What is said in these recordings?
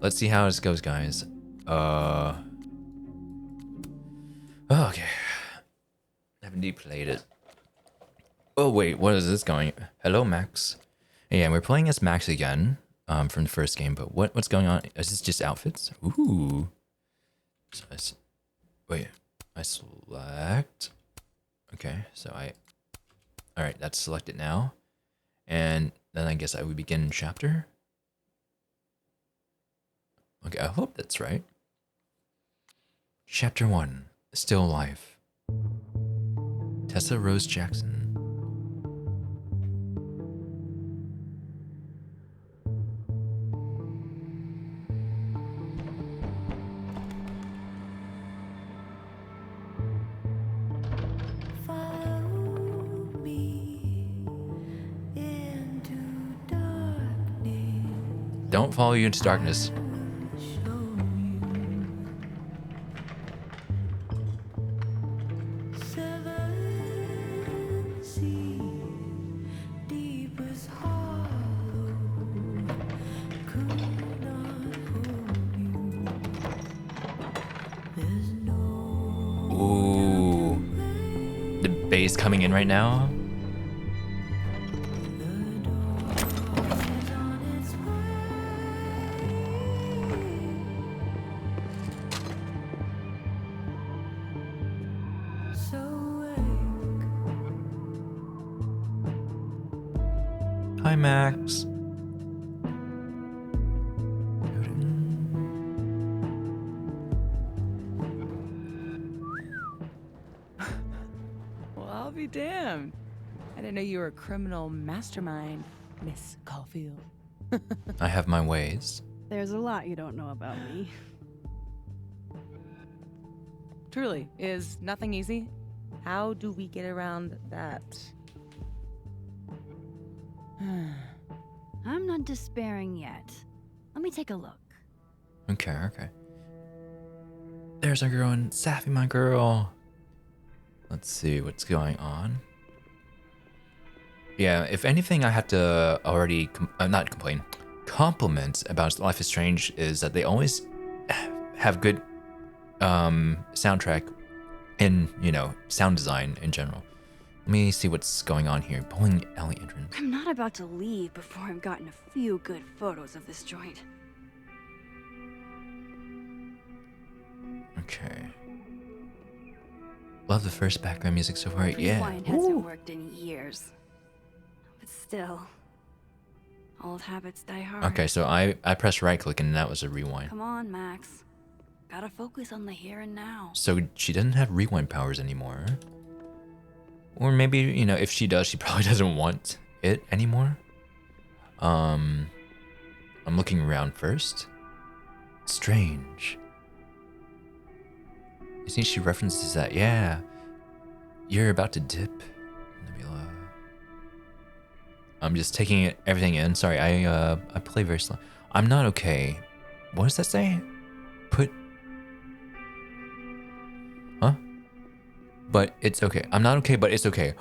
let's see how this goes, guys. Oh, okay. I haven't played it. Oh wait, what is this going? Hello, Max. Yeah, we're playing as Max again, from the first game. But what's going on? Is this just outfits? Ooh. So wait, I select. Okay, so all right, that's selected now, and then I guess I would begin chapter. Okay, I hope that's right. Chapter 1, Still Life. Tessa Rose Jackson. Don't follow you into darkness. Ooh. The bass coming in right now. Hi, Max. Well, I'll be damned. I didn't know you were a criminal mastermind, Miss Caulfield. I have my ways. There's a lot you don't know about me. Truly, is nothing easy? How do we get around that? I'm not despairing yet. Let me take a look. Okay. There's our girl and Safi, my girl. Let's see what's going on. Yeah, if anything, I have to already not complain. Compliment about Life is Strange is that they always have good soundtrack and, sound design in general. Let me see what's going on here. Bowling alley entrance. I'm not about to leave before I've gotten a few good photos of this joint. Okay. Love the first background music so far. Yeah. Rewind hasn't worked in years. But still, old habits die hard. Okay, so I pressed right click and that was a rewind. Come on, Max. Gotta focus on the here and now. So she doesn't have rewind powers anymore. Or maybe, if she does, she probably doesn't want it anymore. I'm looking around first. Strange. You see, she references that. Yeah. You're about to dip. Nebula. I'm just taking everything in. Sorry, I play very slow. I'm not okay. What does that say? Huh? But it's okay. I'm not okay, but it's okay.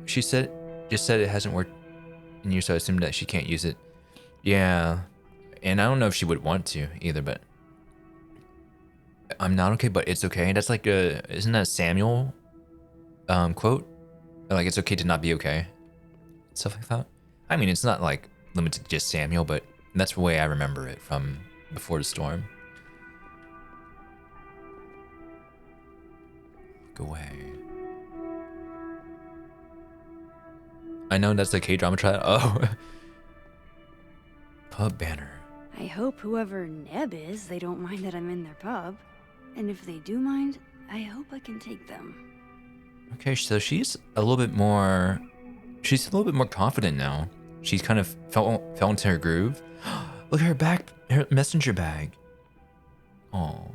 She just said it hasn't worked in years, so I assume that she can't use it. Yeah. And I don't know if she would want to either, but I'm not okay, but it's okay. That's like isn't that a Samuel quote? Like, it's okay to not be okay. Stuff like that. I mean, it's not like limited to just Samuel, but that's the way I remember it from Before the Storm. Look away. I know that's a K-drama trial. Oh. Pub banner. I hope whoever Neb is, they don't mind that I'm in their pub. And if they do mind, I hope I can take them. Okay, so she's a little bit more confident now. She's kind of fell into her groove. Look at her bag, her messenger bag. Oh.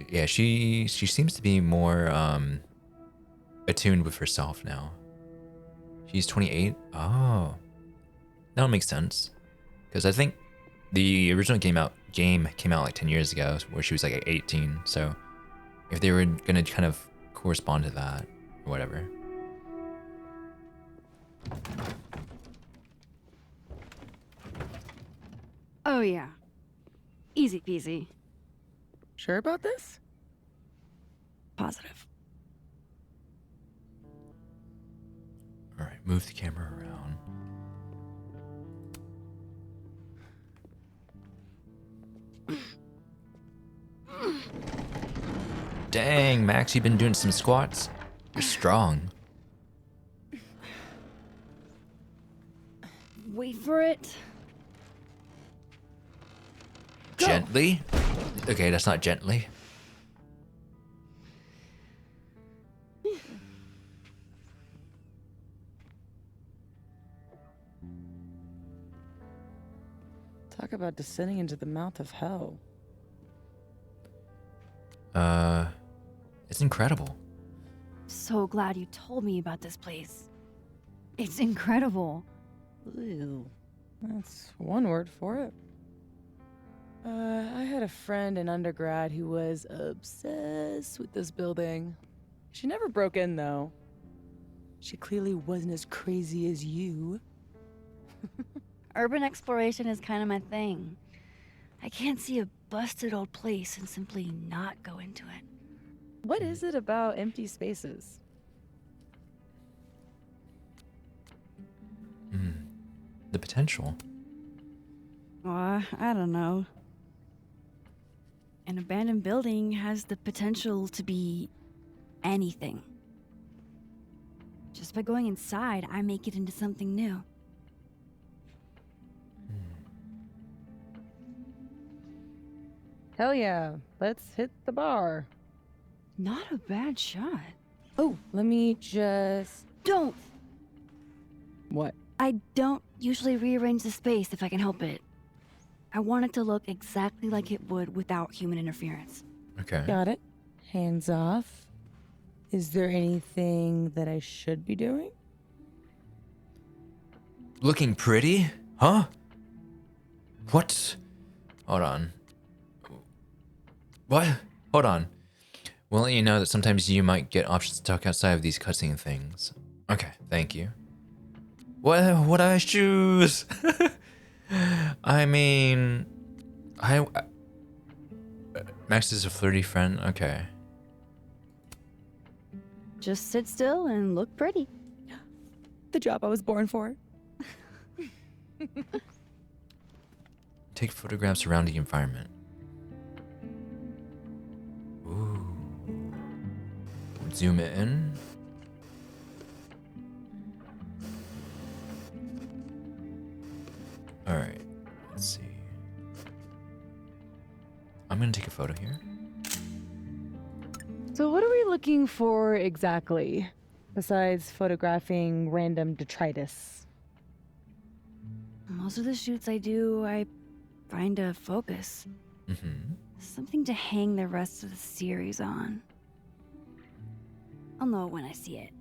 Yeah, she seems to be more attuned with herself now. She's 28. Oh. That'll make sense. Because I think the original game came out like 10 years ago, where she was like 18. So if they were gonna kind of correspond to that or whatever. Oh, yeah. Easy peasy. Sure about this? Positive. All right, move the camera around. Dang, Max, you've been doing some squats. You're strong. Wait for it. Go. Gently? Okay, that's not gently. Talk about descending into the mouth of hell. It's incredible. So glad you told me about this place. It's incredible. Ew. That's one word for it. I had a friend in undergrad who was obsessed with this building. She never broke in, though. She clearly wasn't as crazy as you. Urban exploration is kind of my thing. I can't see a busted old place and simply not go into it. What is it about empty spaces? The potential. I don't know. An abandoned building has the potential to be anything. Just by going inside, I make it into something new. Hell yeah, let's hit the bar. Not a bad shot. Oh, let me just... Don't! What? I don't usually rearrange the space if I can help it. I want it to look exactly like it would without human interference. Okay. Got it. Hands off. Is there anything that I should be doing? Looking pretty? Huh? What? Hold on. What? Hold on. We'll let you know that sometimes you might get options to talk outside of these cutscene things. Okay, thank you. What I choose? I mean, Max is a flirty friend. Okay. Just sit still and look pretty. The job I was born for. Take photographs surrounding the environment. Ooh. Zoom it in. All right. Let's see. I'm gonna take a photo here. So what are we looking for exactly? Besides photographing random detritus? Most of the shoots I do, I find a focus. Mm-hmm. Something to hang the rest of the series on. I'll know it when I see it.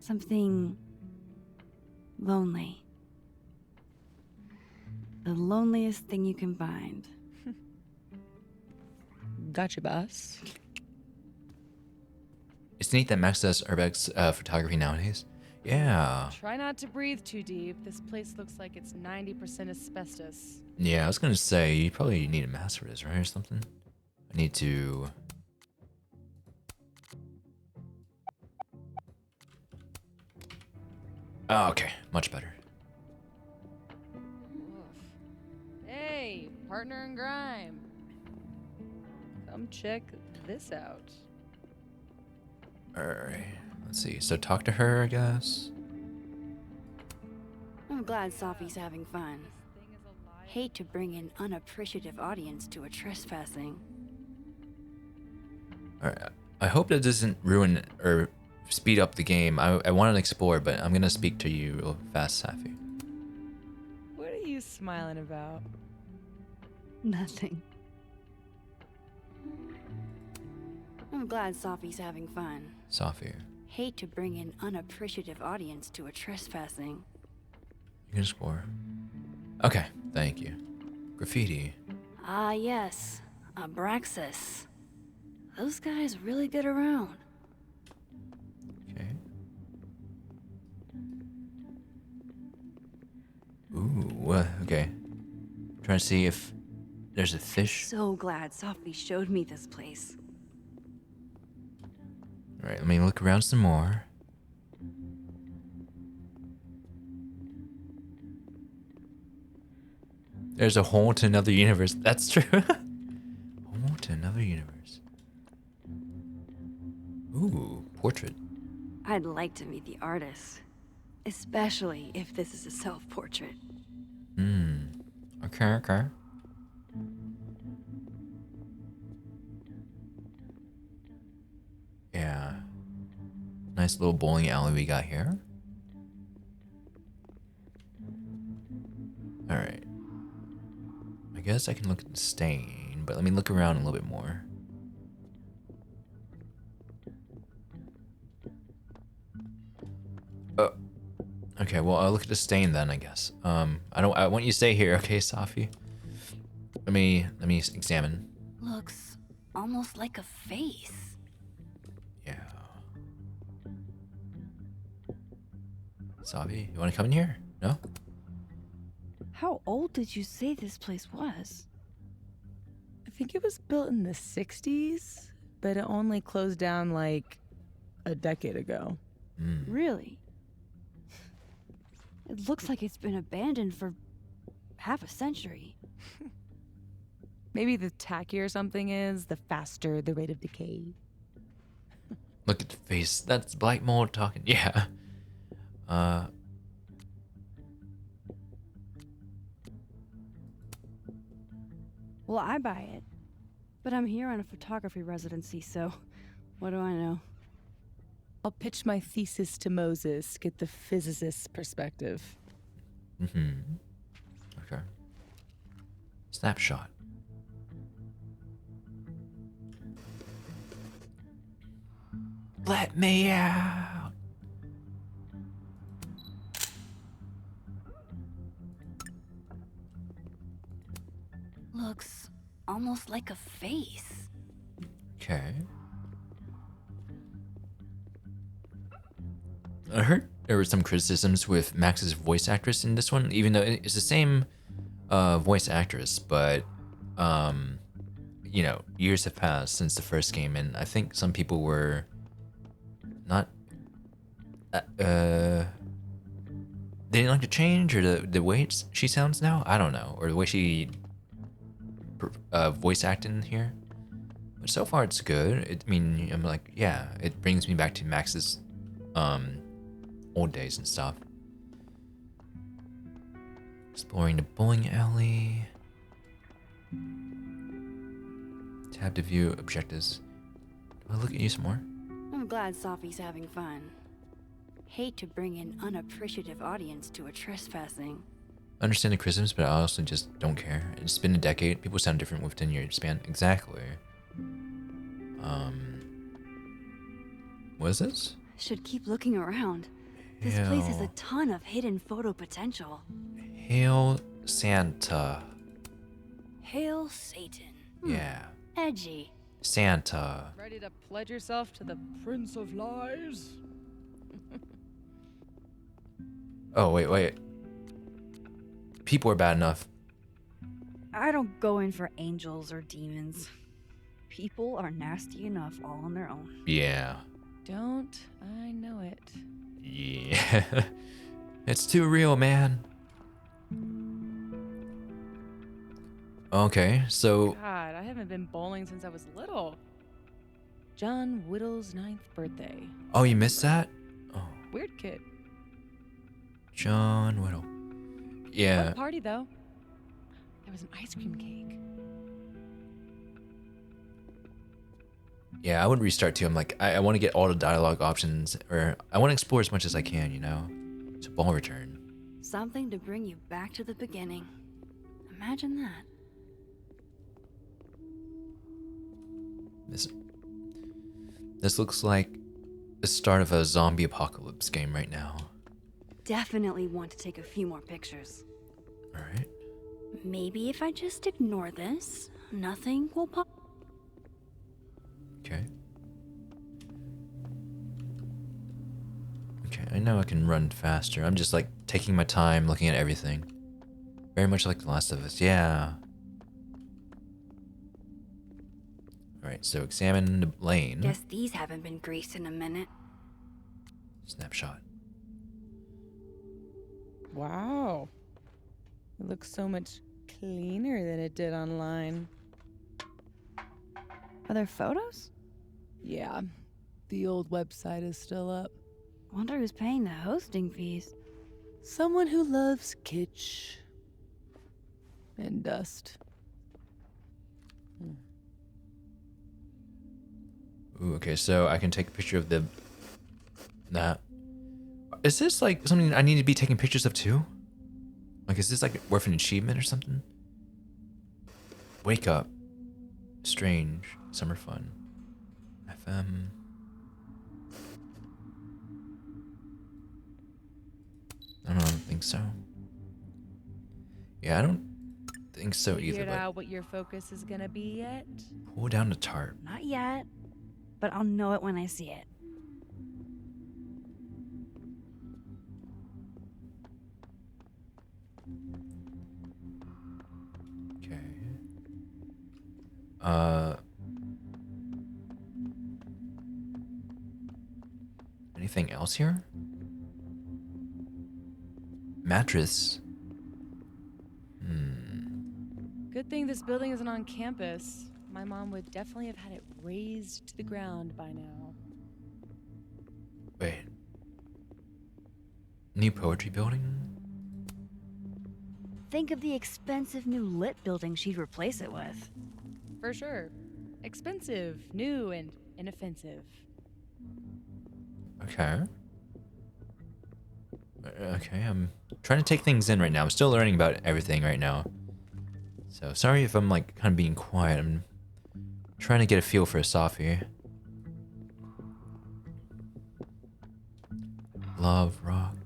Something lonely. The loneliest thing you can find. Gotcha, boss. It's neat that Max does urbex photography nowadays. Yeah. Try not to breathe too deep. This place looks like it's 90% asbestos. Yeah, I was gonna say, you probably need a mask for this, right, or something? I need to... Oh, okay. Much better. Oof. Hey, partner in crime. Come check this out. Alright. Let's see. So talk to her, I guess. I'm glad Sophie's having fun. This thing is alive. Hate to bring an unappreciative audience to a trespassing. Alright. I hope that doesn't ruin or speed up the game. I want to explore, but I'm gonna speak to you real fast, Safi. What are you smiling about? Nothing. I'm glad Sophie's having fun. Safi. Hate to bring an unappreciative audience to a trespassing. You can explore. Okay, thank you. Graffiti. Ah, yes. Abraxas. Those guys really get around. Okay. Ooh, okay. trying to see if there's a fish. So glad Sophie showed me this place. All right, let me look around some more. There's a hole to another universe. That's true. Hole to another universe. Ooh, portrait. I'd like to meet the artist, especially if this is a self-portrait. Okay, okay. Yeah. Nice little bowling alley we got here. Alright. I guess I can look at the stain, but let me look around a little bit more. Oh. Okay, well I'll look at the stain then, I guess. I want you to stay here, okay, Safi? Let me examine. Looks almost like a face. Yeah. Safi, you wanna come in here? No? How old did you say this place was? I think it was built in the 60s, but it only closed down like a decade ago. Really? It looks like it's been abandoned for half a century. Maybe the tackier something is, the faster the rate of decay. Look at the face. That's black mold talking. Yeah. Well, I buy it. But I'm here on a photography residency, so what do I know? I'll pitch my thesis to Moses, get the physicist's perspective. Okay. Snapshot. Let me out. Looks almost like a face. Okay. I heard there were some criticisms with Max's voice actress in this one, even though it's the same voice actress, but you know, years have passed since the first game, and I think some people were not they didn't like the change or the way she sounds now. I don't know, or the way she voice acting here. But so far it's good. I mean, I'm like, yeah, it brings me back to Max's old days and stuff. Exploring the bowling alley. Tab to view objectives. Do I look at you some more? I'm glad Sophie's having fun. Hate to bring an unappreciative audience to a trespassing. I understand the criticisms, but I also just don't care. It's been a decade. People sound different with 10-year span. Exactly. What is this? Should keep looking around. This place has a ton of hidden photo potential. Hail Santa. Hail Satan. Yeah. Edgy. Santa. Ready to pledge yourself to the Prince of Lies? Oh, wait. People are bad enough. I don't go in for angels or demons. People are nasty enough all on their own. Yeah. Don't I know it? Yeah. It's too real, man. Okay, so God, I haven't been bowling since I was little. John Whittle's 9th birthday. oh, you missed that? Oh, Weird kid. John Whittle. Yeah. What party though? There was an ice cream cake. Yeah, I would restart too. I'm like, I want to get all the dialogue options, or I want to explore as much as I can, you know? It's a ball return. Something to bring you back to the beginning. Imagine that. This looks like the start of a zombie apocalypse game right now. Definitely want to take a few more pictures. Alright. Maybe if I just ignore this, nothing will pop. Okay. Okay, I know I can run faster. I'm just like taking my time looking at everything. Very much like The Last of Us. Yeah. Alright, so examine the lane. Guess these haven't been greased in a minute. Snapshot. Wow. It looks so much cleaner than it did online. Are there photos? Yeah, the old website is still up. Wonder who's paying the hosting fees. Someone who loves kitsch and dust. Ooh, okay, so I can take a picture of the... That. Is this like something I need to be taking pictures of too? Like, is this like worth an achievement or something? Wake up. Strange. Summer fun. FM. I don't think so. Yeah, I don't think so either. Figured But out what your focus is gonna be yet? pull down the tarp. Not yet, but I'll know it when I see it. Okay. Anything else here? Mattress. Good thing this building isn't on campus. My mom would definitely have had it razed to the ground by now. Wait. New poetry building? Think of the expensive new lit building she'd replace it with. For sure. Expensive, new, and inoffensive. Okay. Okay, I'm trying to take things in right now. I'm still learning about everything right now. So sorry if I'm like kind of being quiet. I'm trying to get a feel for a soft here. Love, rock.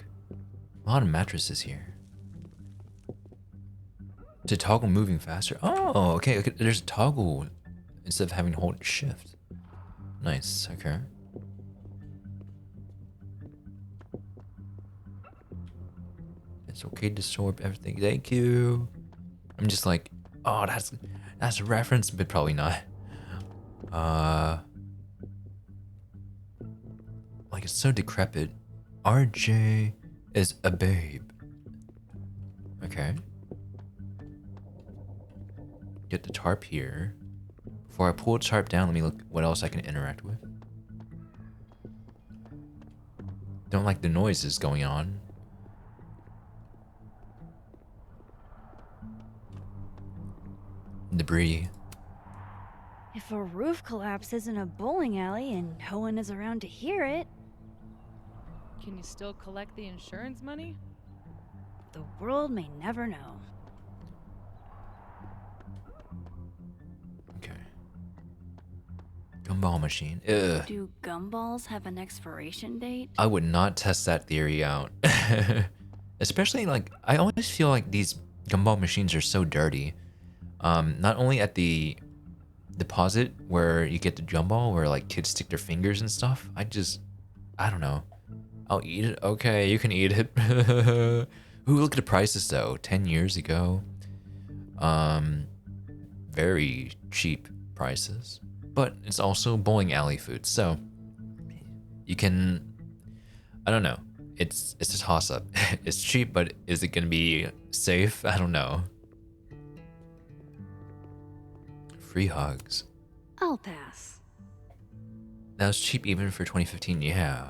A lot of mattresses here. To toggle moving faster. Oh, okay. There's a toggle instead of having to hold shift. Nice. Okay. It's okay to absorb everything. Thank you. I'm just like, oh, that's a reference, but probably not. Like it's so decrepit. RJ is a babe. Okay. Get the tarp here. Before I pull the tarp down, let me look what else I can interact with. Don't like the noises going on. Debris. If a roof collapses in a bowling alley and no one is around to hear it, Can you still collect the insurance money? the world may never know. Okay. Gumball machine. Ugh. Do gumballs have an expiration date? I would not test that theory out. Especially like, I always feel like these gumball machines are so dirty. Not only at the deposit where you get the gumball where like kids stick their fingers and stuff. I don't know. I'll eat it. Okay, you can eat it. Ooh, look at the prices though. 10 years ago. Very cheap prices. But it's also bowling alley food. So you can, I don't know. It's a toss up. It's cheap, but is it gonna be safe? I don't know. Free hugs. I'll pass. That was cheap even for 2015. Yeah.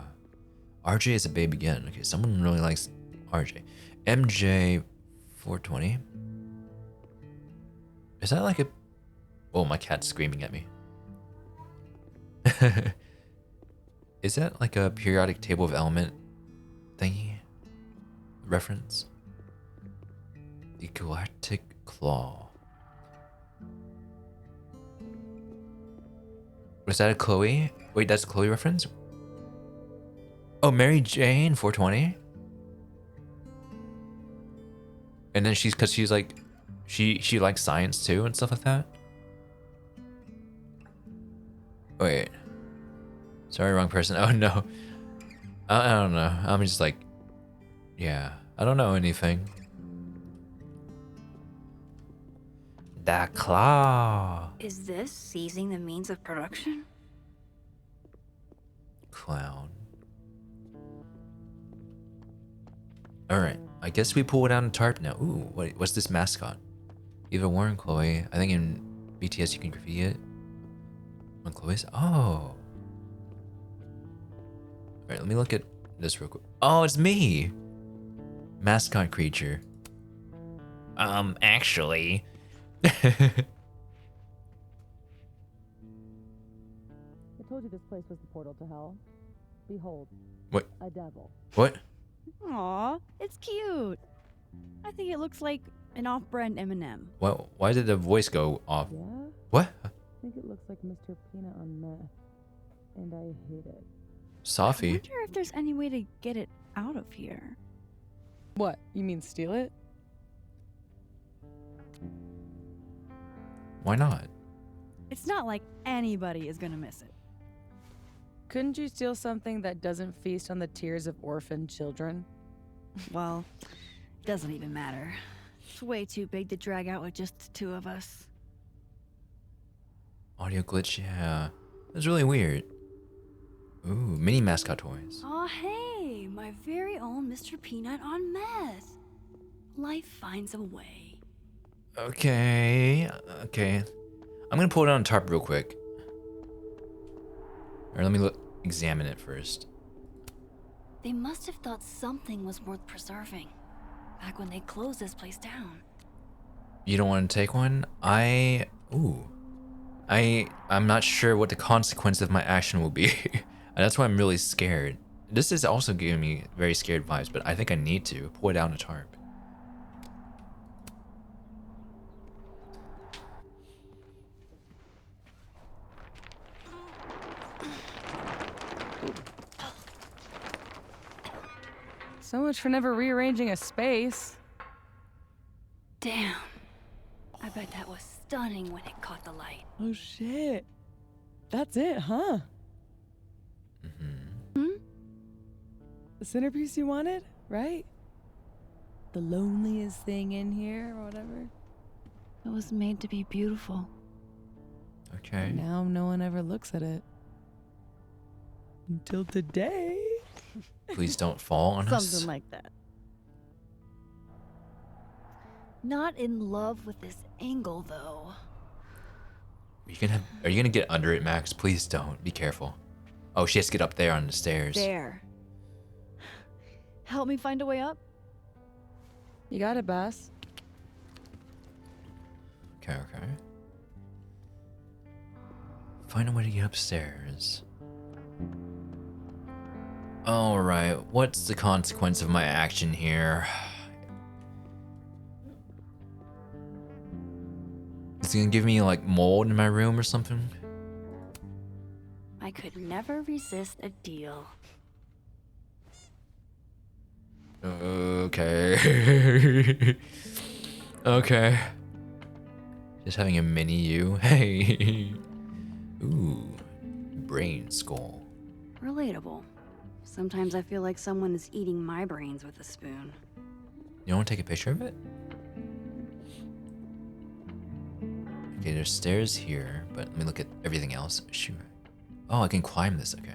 RJ is a babe again. Okay, someone really likes RJ. MJ 420. Is that like a... Oh, my cat's screaming at me. Is that like a periodic table of element thingy? Reference? The Galactic Claw. Was that a Chloe? Wait, that's a Chloe reference? Oh, Mary Jane 420? And then cause she's like, she likes science too and stuff like that? Wait. Sorry, wrong person. Oh no. I don't know. I'm just like, yeah. I don't know anything. The claw. Is this seizing the means of production? Clown. Alright, I guess we pull down a tarp now. Ooh, what's this mascot? Eva Warren, Chloe. I think in BTS you can graffiti it. On Chloe's? Oh. Alright, let me look at this real quick. Oh, it's me! Mascot creature. Actually. I told you this place was the portal to hell. Behold. What? A devil. What? Aw, it's cute. I think it looks like an off-brand M&M. Why did the voice go off? Yeah? What? I think it looks like Mr. Peanut on meth. And I hate it. I Sophie? wonder if there's any way to get it out of here. What? You mean steal it? Why not? It's not like anybody is gonna miss it. Couldn't you steal something that doesn't feast on the tears of orphaned children? Well, doesn't even matter. It's way too big to drag out with just the two of us. Audio glitch, yeah. That's really weird. Ooh, mini mascot toys. Aw, hey, my very own Mr. Peanut on meth. Life finds a way. Okay. I'm gonna pull it on a tarp real quick. Or let me examine it first. They must have thought something was worth preserving back when they closed this place down. You don't want to take one? I'm not sure what the consequence of my action will be. And that's why I'm really scared. This is also giving me very scared vibes, but I think I need to pull it down a tarp. So much for never rearranging a space. Damn. I bet that was stunning when it caught the light. Oh shit. That's it, huh? The centerpiece you wanted, right? The loneliest thing in here or whatever. It was made to be beautiful. Okay. Now no one ever looks at it. Until today. Please don't fall on us. Something like that. Not in love with this angle, though. Are you gonna get under it, Max? Please don't. Be careful. Oh, she has to get up there on the stairs. There. Help me find a way up? You got it, Bass. Okay. Find a way to get upstairs. Alright, what's the consequence of my action here? Is it gonna give me like mold in my room or something? I could never resist a deal. Okay. Okay. Just having a mini you. Hey. Ooh. Brain skull. Relatable. Sometimes I feel like someone is eating my brains with a spoon. You want to take a picture of it? Okay, there's stairs here, but let me look at everything else. Shoot. Oh, I can climb this, okay.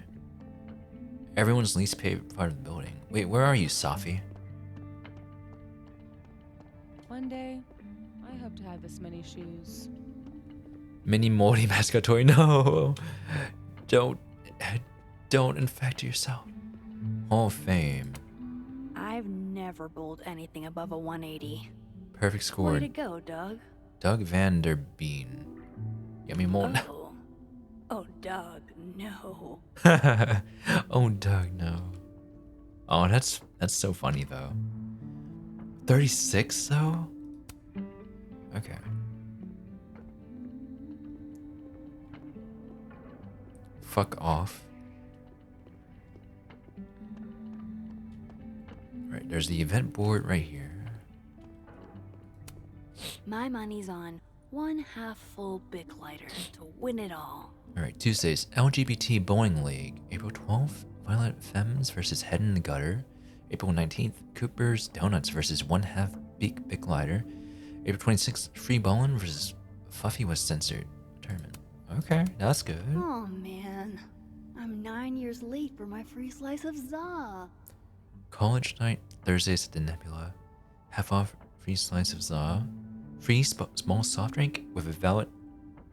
Everyone's least favorite part of the building. Wait, where are you, Safi? One day, I hope to have this many shoes. Mini moldy mascot toy. No. Don't infect yourself. Hall of Fame. I've never bowled anything above a 180. Perfect score. Way to go, Doug. Doug Vanderbean. Yummy mold. Oh, Doug, no. Oh, Doug, no. Oh, that's so funny though. 36 though? Okay. Fuck off. Right, there's the event board right here. My money's on one half-full Bic lighter to win it all. Alright, Tuesdays, LGBT Bowling League. April 12th, Violet Femmes versus Head in the Gutter. April 19th, Cooper's Donuts versus One Half Bic Lighter. April 26th, Free Bowling versus Fluffy was censored. Determined. Okay, that's good. Oh man, I'm 9 years late for my free slice of za. College night, Thursdays at the Nebula. Half off free slice of za. Free small soft drink with a valid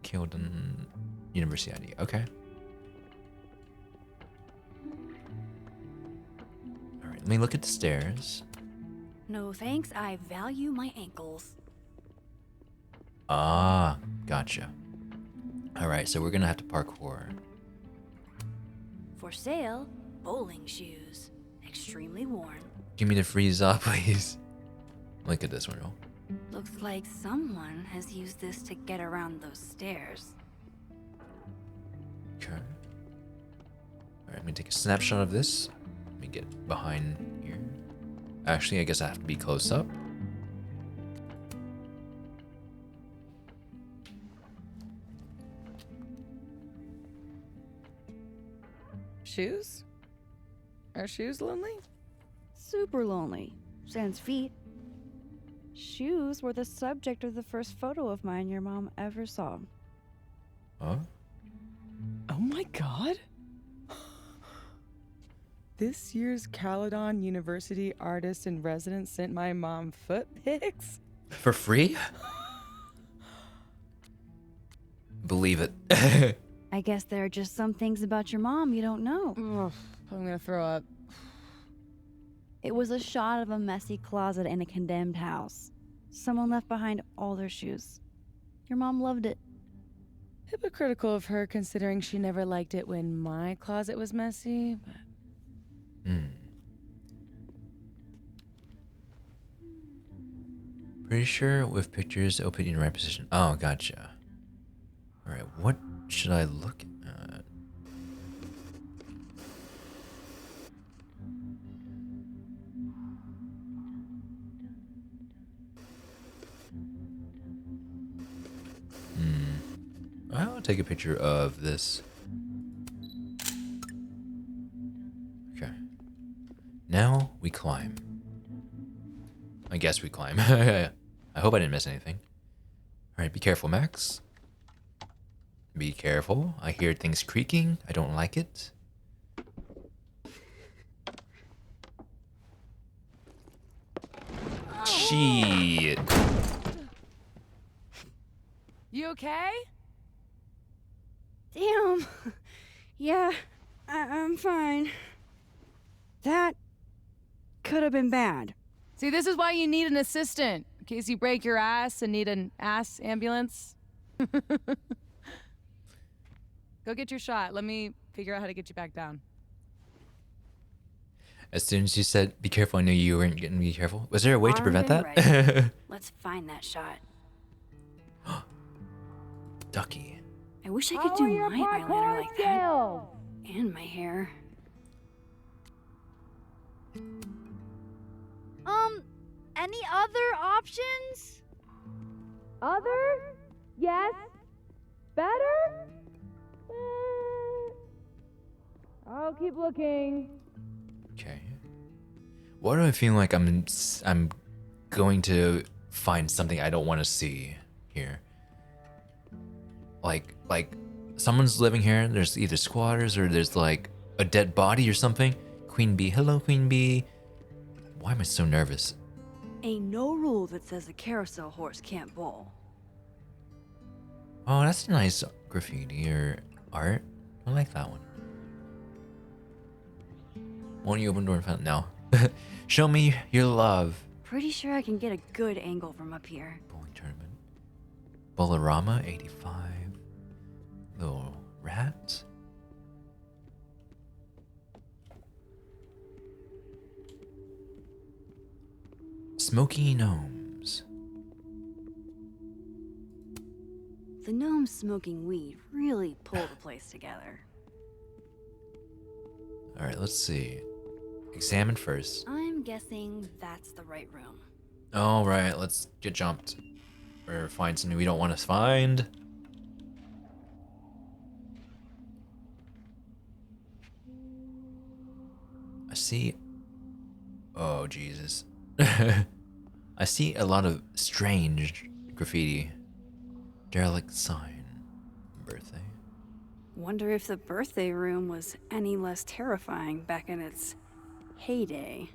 Kilden University ID. Okay. Alright, let me look at the stairs. No thanks, I value my ankles. Ah, gotcha. Alright, so we're gonna have to parkour. For sale, bowling shoes. Extremely worn. Give me the free za, please. Look at this one, roll. Looks like someone has used this to get around those stairs. Okay. Alright, let me take a snapshot of this. Let me get behind here. Actually, I guess I have to be close up. Shoes? Are shoes lonely? Super lonely. Sans feet. Shoes were the subject of the first photo of mine your mom ever saw. Huh? Oh my god. This year's Caledon University artist in residence sent my mom foot pics. For free? Believe it. I guess there are just some things about your mom you don't know. Ugh, I'm gonna throw up. It was a shot of a messy closet in a condemned house. Someone left behind all their shoes. Your mom loved it. Hypocritical of her considering she never liked it when my closet was messy, but Pretty sure with pictures, it'll put you in the right position. Oh, gotcha. Alright, what should I look at? I'll take a picture of this. Okay. Now we climb. I guess we climb. I hope I didn't miss anything. Alright, be careful, Max. Be careful. I hear things creaking. I don't like it. Shit. you okay? Damn. Yeah, I'm fine. That could have been bad. See, this is why you need an assistant. In case you break your ass and need an ass ambulance. Go get your shot. Let me figure out how to get you back down. As soon as you said, be careful, I knew you weren't getting be careful. Was there a way to prevent Armed that? and ready. Let's find that shot. Ducky. I wish I could do my eyeliner like that. And my hair. Any other options? Other? Yes. Better? I'll keep looking. Okay. Why do I feel like I'm going to find something I don't want to see here? Like someone's living here. There's either squatters or there's like a dead body or something. Queen Bee, hello Queen Bee. Why am I so nervous? Ain't no rule that says a carousel horse can't bowl. Oh, that's a nice graffiti or art. I like that one. Won't you open the door and find no? Show me your love. Pretty sure I can get a good angle from up here. Bowling tournament. Bolorama 85. Little rat. Smoky gnomes. The gnomes smoking weed really pull the place together. Alright, let's see. Examine first. I'm guessing that's the right room. Alright, let's get jumped. Or find something we don't want to find. I see. Oh, Jesus. I see a lot of strange graffiti. Derelict sign. Birthday. Wonder if the birthday room was any less terrifying back in its heyday.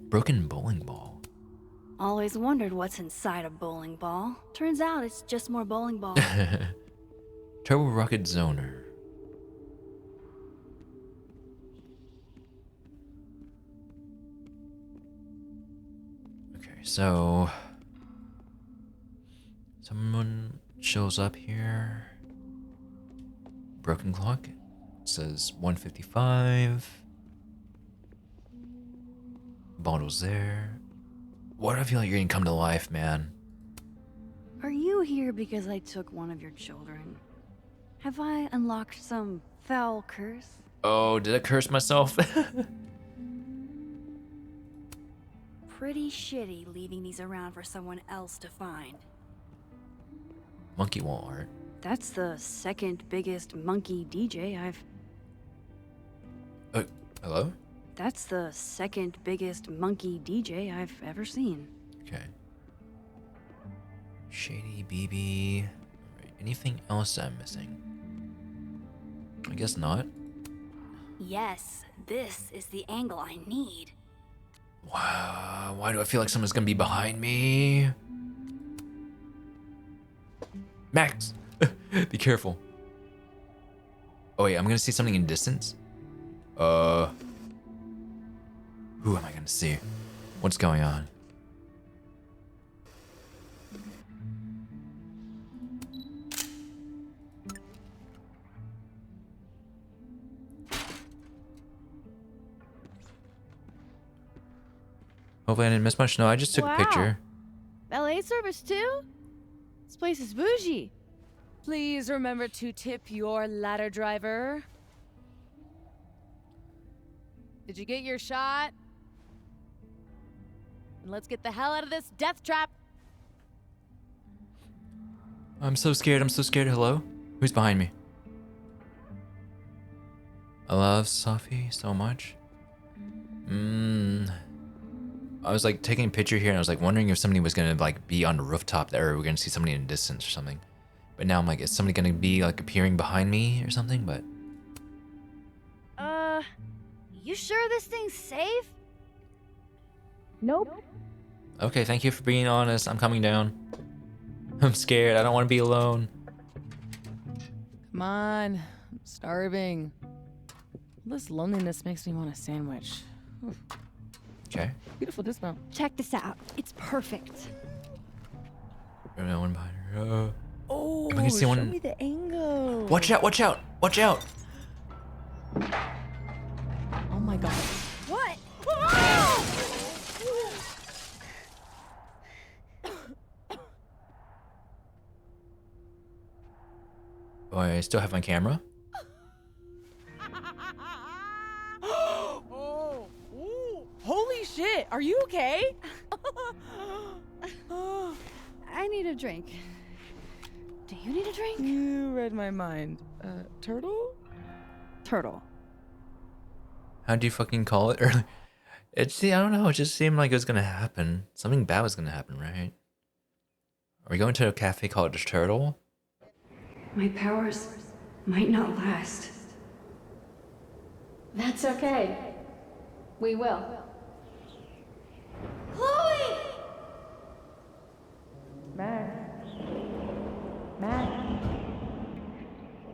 Broken bowling ball. Always wondered what's inside a bowling ball. Turns out it's just more bowling balls. Turbo rocket zoner. Okay, so someone shows up here. Broken clock. It says 1:55. Bottles there. What I feel like you're gonna come to life, man. Are you here because I took one of your children? Have I unlocked some foul curse? Oh, did I curse myself? Pretty shitty leaving these around for someone else to find. Monkey wall art. That's the second biggest monkey DJ I've... Hello? That's the second biggest monkey DJ I've ever seen. Okay. Shady BB. Right, anything else I'm missing? I guess not. Yes, this is the angle I need. Wow, why do I feel like someone's gonna be behind me? Max! Be careful. Oh wait, I'm gonna see something in distance? Who am I gonna see? What's going on? Hopefully I didn't miss much. No, I just took a picture. Valet service too? This place is bougie. Please remember to tip your ladder driver. Did you get your shot? And let's get the hell out of this death trap. I'm so scared. I'm so scared. Hello? Who's behind me? I love Sophie so much. I was like taking a picture here and I was like wondering if somebody was gonna like be on the rooftop there or we're gonna see somebody in the distance or something. But now I'm like, is somebody gonna be like appearing behind me or something? But You sure this thing's safe? Nope. okay, thank you for being honest. I'm coming down. I'm scared. I don't want to be alone. Come on, I'm starving. This loneliness makes me want a sandwich. Okay. Beautiful dismount. Check this out. It's perfect. No one behind her. Oh, Am I gonna see show one? me the angle. Watch out! Watch out! Watch out! Oh my god. What? Oh, I still have my camera. Oh, ooh, holy shit! Are you okay? I need a drink. Do you need a drink? You read my mind. Turtle? Turtle. How'd you fucking call it earlier? I don't know. It just seemed like it was gonna happen. Something bad was gonna happen, right? Are we going to a cafe called the Turtle? My powers might not last. That's okay. We will. Chloe! Max. Max.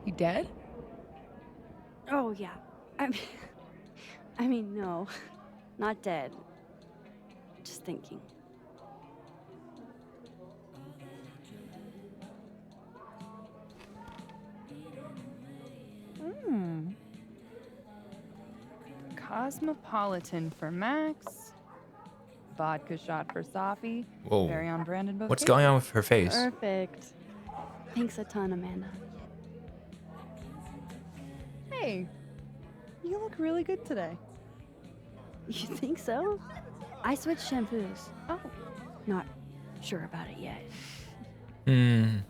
You dead? Oh, yeah. I mean, no. Not dead. Just thinking. Cosmopolitan for Max. Vodka shot for Sophie. Whoa. Very on brand and bouquet. What's going on with her face? Perfect. Thanks a ton, Amanda. Hey, you look really good today. You think so? I switched shampoos. Oh. Not sure about it yet.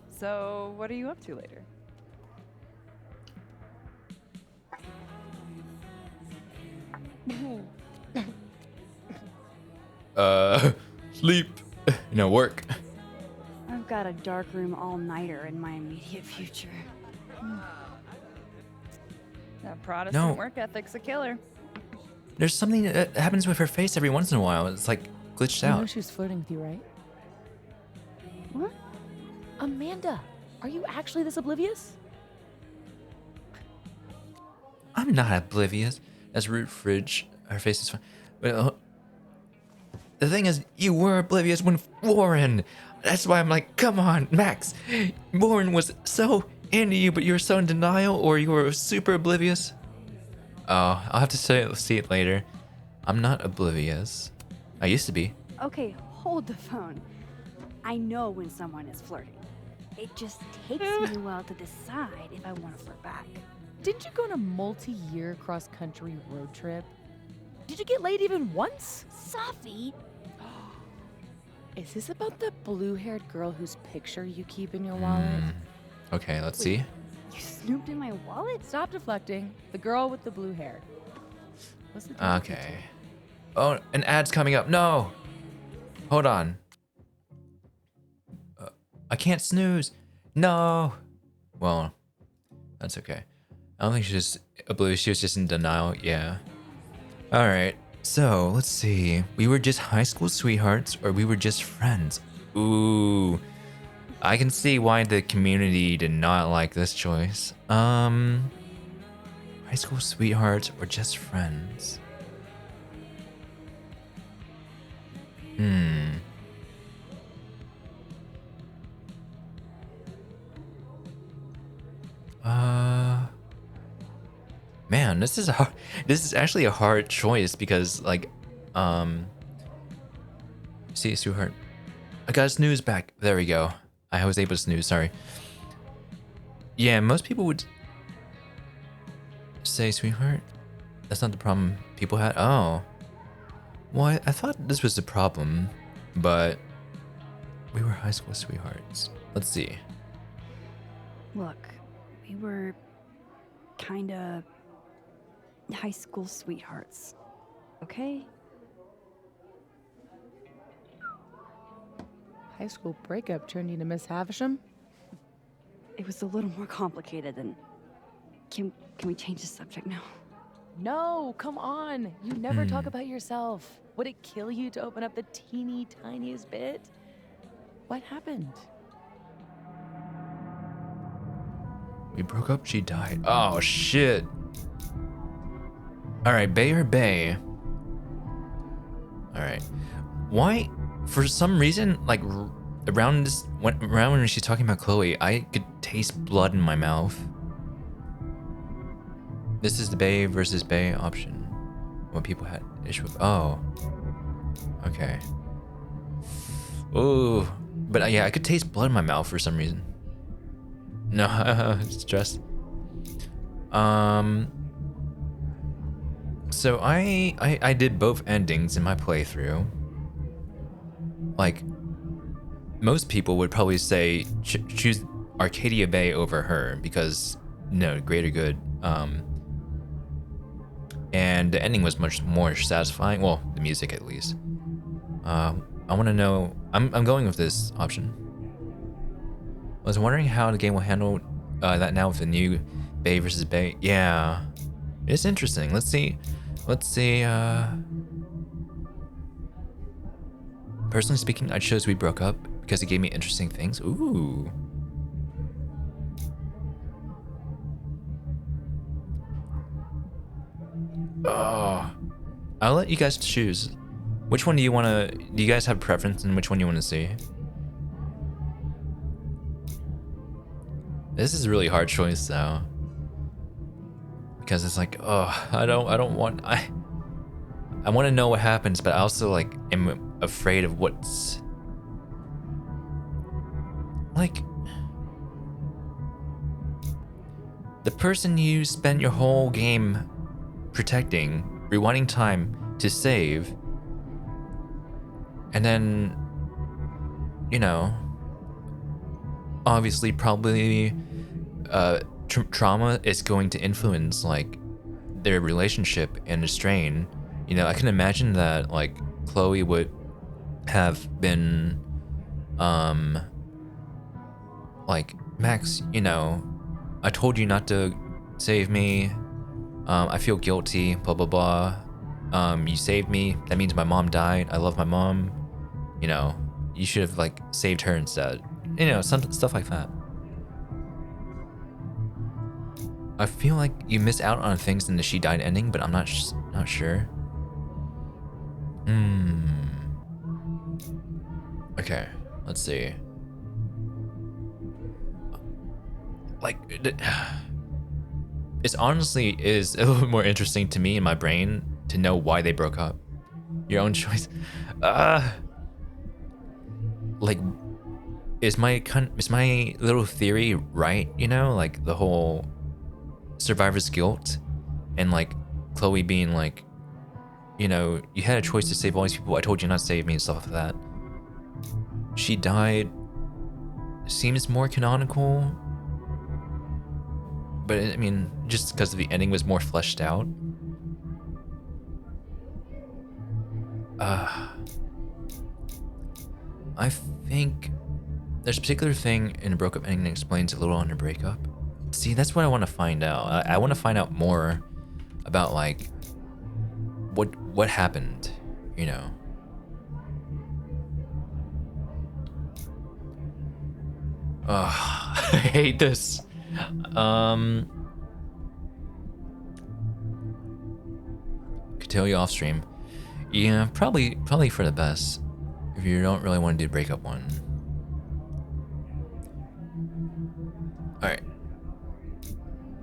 So, what are you up to later? Sleep. No, work. I've got a darkroom all-nighter in my immediate future. That Protestant No. work ethic's a killer. There's something that happens with her face every once in a while. It's like glitched You know out. she was flirting with you, right? What? Amanda, are you actually this oblivious? I'm not oblivious. That's rude, Fridge. Her face is fine. But the thing is, you were oblivious when Warren. That's why I'm like, come on, Max. Warren was so into you, but you were so in denial, or you were super oblivious. Oh, I'll have to see it later. I'm not oblivious. I used to be. Okay, hold the phone. I know when someone is flirting. It just takes me a while to decide if I want to flirt back. Didn't you go on a multi-year cross-country road trip? Did you get laid even once? Safi, Is this about the blue-haired girl whose picture you keep in your wallet? Okay, let's see. you snooped in my wallet? Stop deflecting. The girl with the blue hair. What's the deal with you Okay. two? Oh, an ad's coming up. No. Hold on. I can't snooze. No. Well, that's okay. I don't think she's just oblivious. She was just in denial. Yeah. All right. So let's see. We were just high school sweethearts, or we were just friends. Ooh. I can see why the community did not like this choice. High school sweethearts or just friends? Man, this is actually a hard choice because like, see, sweetheart, I got a snooze back. There we go. I was able to snooze. Sorry. Yeah, most people would say sweetheart. That's not the problem people had. Oh, well, I thought this was the problem, but we were high school sweethearts. Let's see. Look, we were kinda high school sweethearts, okay? High school breakup turned you to Miss Havisham? It was a little more complicated than... Can we change the subject now? No, come on. You never talk about yourself. Would it kill you to open up the teeny tiniest bit? What happened? We broke up. She died. Oh shit. All right, Bay or Bay. All right. Why? For some reason, like around when she's talking about Chloe, I could taste blood in my mouth. This is the Bay versus Bay option. What people had issue with. Oh. Okay. Ooh. But yeah, I could taste blood in my mouth for some reason. No, stress. So I did both endings in my playthrough. Like, most people would probably say choose Arcadia Bay over her because, no, greater good. And the ending was much more satisfying. Well, the music at least. I want to know. I'm going with this option. I was wondering how the game will handle that now with the new Bay versus Bay. Yeah, it's interesting. Let's see. Personally speaking, I chose we broke up because it gave me interesting things. Ooh. Oh, I'll let you guys choose. Which one do you want to? Do you guys have preference in which one you want to see? This is a really hard choice though, because it's like, oh, I don't want. I want to know what happens, but I also like am afraid of what's like. The person you spent your whole game protecting, rewinding time to save, and then, you know, obviously probably trauma is going to influence like their relationship and the strain. You know, I can imagine that like Chloe would have been like, Max, you know, I told you not to save me. I feel guilty, blah, blah, blah. You saved me. That means my mom died. I love my mom. You know, you should have, like, saved her instead. You know, some stuff like that. I feel like you miss out on things in the she died ending, but I'm not sure. Okay, let's see. Like, it's honestly is a little more interesting to me in my brain to know why they broke up. Your own choice. Like, is my little theory right? You know, like the whole survivor's guilt, and like Chloe being like, you know, you had a choice to save all these people. I told you not to save me and stuff like that. She died. Seems more canonical, but I mean, just because the ending was more fleshed out. I think there's a particular thing in a broke-up ending that explains a little on the breakup. See, that's what I want to find out. I want to find out more about like what happened, you know. I hate this. Could tell you off stream. Yeah, probably for the best if you don't really want to do breakup one. All right.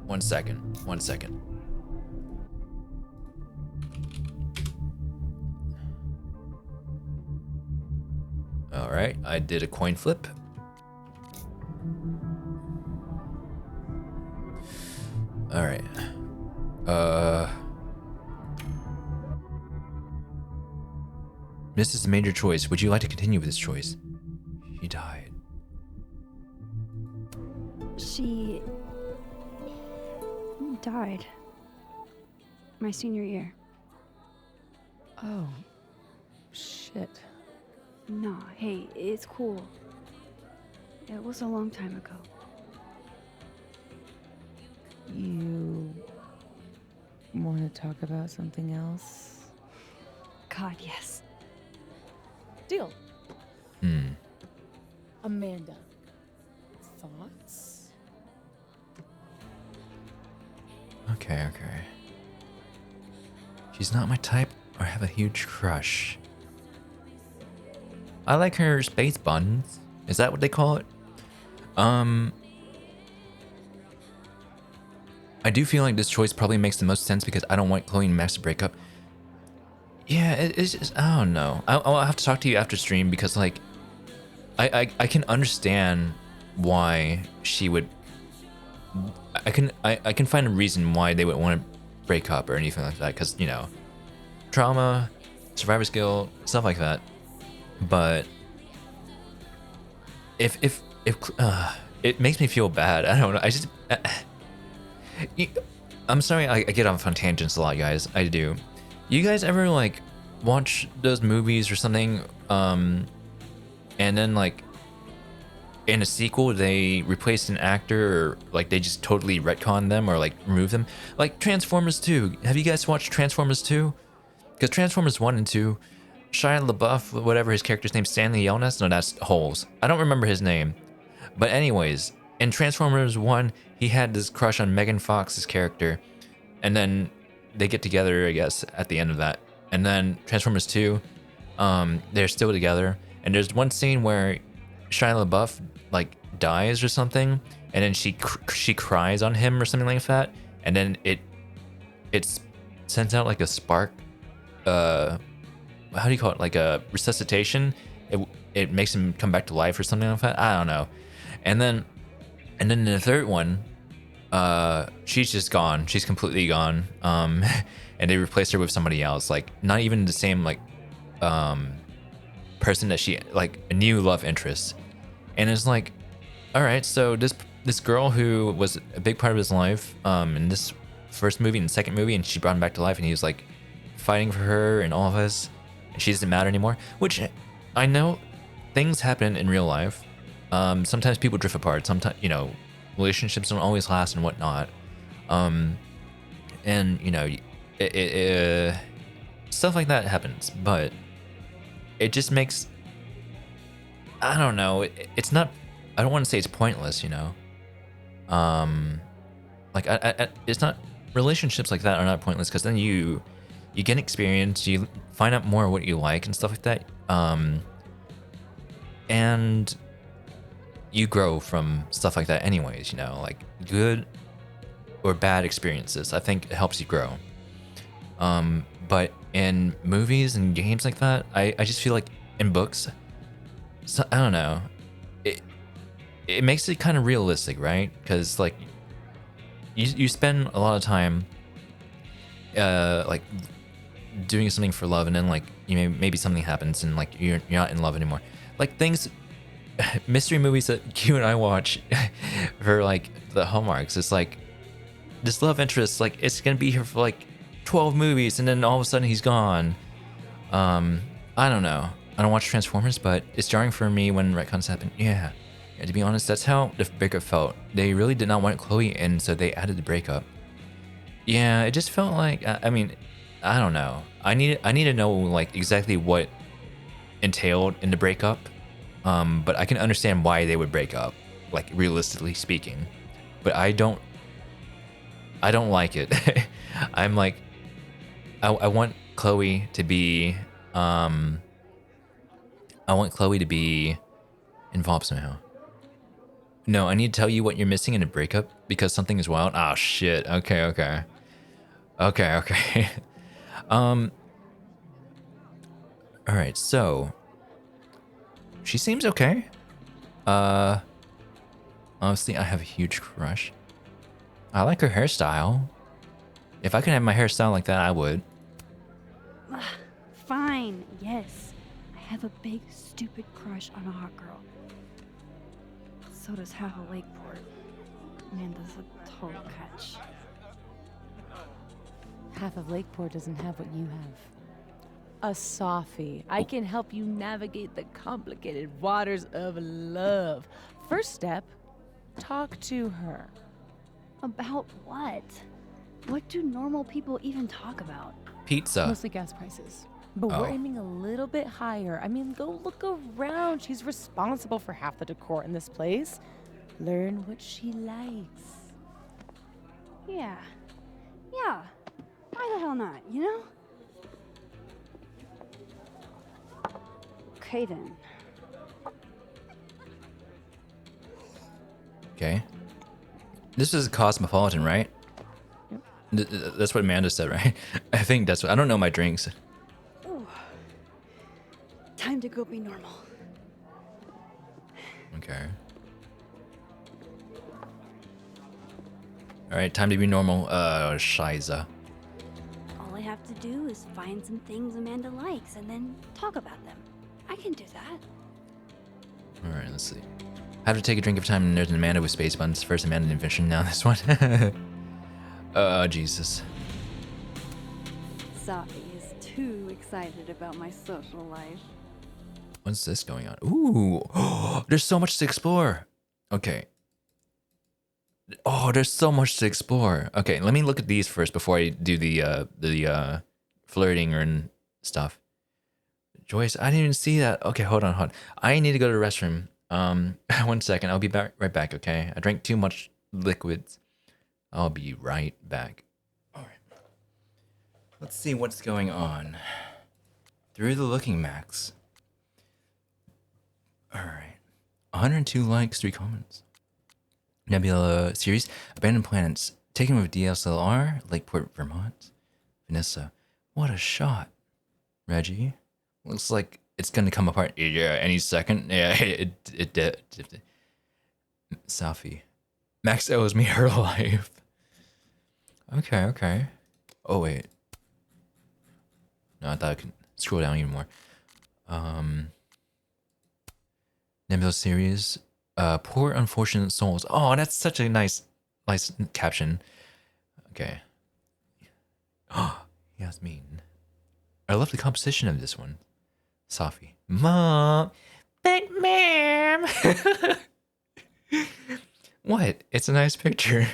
1 second. 1 second. All right, I did a coin flip. All right. This is a major choice. Would you like to continue with this choice? She died. She died my senior year. Oh, shit. Nah, hey, it's cool. It was a long time ago. You want to talk about something else? God, yes. Deal. Amanda, thoughts? Okay. She's not my type or have a huge crush. I like her space buns. Is that what they call it? I do feel like this choice probably makes the most sense because I don't want Chloe and Max to break up. Yeah, it's just, I don't know. I'll have to talk to you after stream because like, I can understand why she would. I can find a reason why they would want to break up or anything like that because, you know, trauma, survivor's guilt, stuff like that. But if it makes me feel bad. I don't know. I just I'm sorry I get off on tangents a lot, guys. I do. You guys ever like watch those movies or something and then like in a sequel they replace an actor or like they just totally retcon them or like remove them? Like Transformers 2. Have you guys watched Transformers 2? Because Transformers 1 and 2, Shia LaBeouf, whatever his character's name, Stanley Yelnats? No, that's Holes. I don't remember his name. But anyways, in Transformers 1, he had this crush on Megan Fox's character. And then they get together, I guess, at the end of that. And then Transformers 2, they're still together. And there's one scene where Shia LaBeouf, like, dies or something. And then she cries on him or something like that. And then it sends out, like, a spark. How do you call it? Like a resuscitation. It makes him come back to life or something like that. I don't know. And then in the third one, she's just gone. She's completely gone. And they replaced her with somebody else. Like not even the same like person that she like a new love interest. And it's like, all right, so this girl who was a big part of his life in this first movie and second movie, and she brought him back to life, and he was like fighting for her and all of us. She doesn't matter anymore, which I know things happen in real life. Sometimes people drift apart. Sometimes, you know, relationships don't always last and whatnot. And you know, stuff like that happens. But it just makes, I don't know. It's not. I don't want to say it's pointless. You know. Like it's not, relationships like that are not pointless because then you get experience, you find out more what you like and stuff like that, and you grow from stuff like that anyways, you know, like good or bad experiences. I think it helps you grow. But in movies and games like that, I just feel like in books, so, I don't know, it makes it kind of realistic, right? Because like you spend a lot of time like doing something for love, and then like maybe something happens and like you're not in love anymore. Like things, mystery movies that Q and I watch for like the hallmarks, it's like this love interest, like it's gonna be here for like 12 movies and then all of a sudden he's gone. I don't know, I don't watch Transformers, but it's jarring for me when retcons happen. Yeah, to be honest, that's how the breakup felt. They really did not want Chloe in, so they added the breakup. Yeah, it just felt like, I mean, I don't know. I need to know like exactly what entailed in the breakup. But I can understand why they would break up, like realistically speaking. But I don't like it. I'm like, I want Chloe to be involved somehow. No, I need to tell you what you're missing in a breakup because something is wild. Ah, shit. Okay. All right, so she seems okay. Honestly, I have a huge crush. I like her hairstyle. If I could have my hairstyle like that, I would. Fine, yes. I have a big, stupid crush on a hot girl. So does half a Lakeport. Amanda's a total catch. Half of Lakeport doesn't have what you have. A Sophy. I can help you navigate the complicated waters of love. First step, talk to her. About what? What do normal people even talk about? Pizza. Mostly gas prices. But Oh. we're aiming a little bit higher. I mean, go look around. She's responsible for half the decor in this place. Learn what she likes. Yeah. Why the hell not, you know? Okay then. Okay. This is Cosmopolitan, right? Yep. That's what Amanda said, right? I think that's what, I don't know my drinks. Ooh. Time to go be normal. Okay. All right, time to be normal. Shiza. All I have to do is find some things Amanda likes and then talk about them. I can do that. All right, let's see. Have to take a drink of time and there's an Amanda with space buttons. First Amanda invention, now this one. Jesus. Safi is too excited about my social life. What's this going on? Ooh, there's so much to explore. Okay. Oh, there's so much to explore. Okay, let me look at these first before I do the flirting and stuff. Joyce, I didn't even see that. Okay, hold on. I need to go to the restroom. 1 second. I'll be right back, okay? I drank too much liquids. I'll be right back. All right. Let's see what's going on. Through the looking max. All right. 102 likes, 3 comments. Nebula series, Abandoned Planets, taken with DSLR, Lakeport, Vermont. Vanessa, what a shot. Reggie, looks like it's gonna come apart. Yeah, any second. Yeah, it did. Safi, Max owes me her life. Okay. Oh wait. No, I thought I could scroll down even more. Nebula series. Poor unfortunate souls. Oh, that's such a nice caption. Okay. Oh, Yasmin. I love the composition of this one. Safi. Ma. But ma'am. What? It's a nice picture.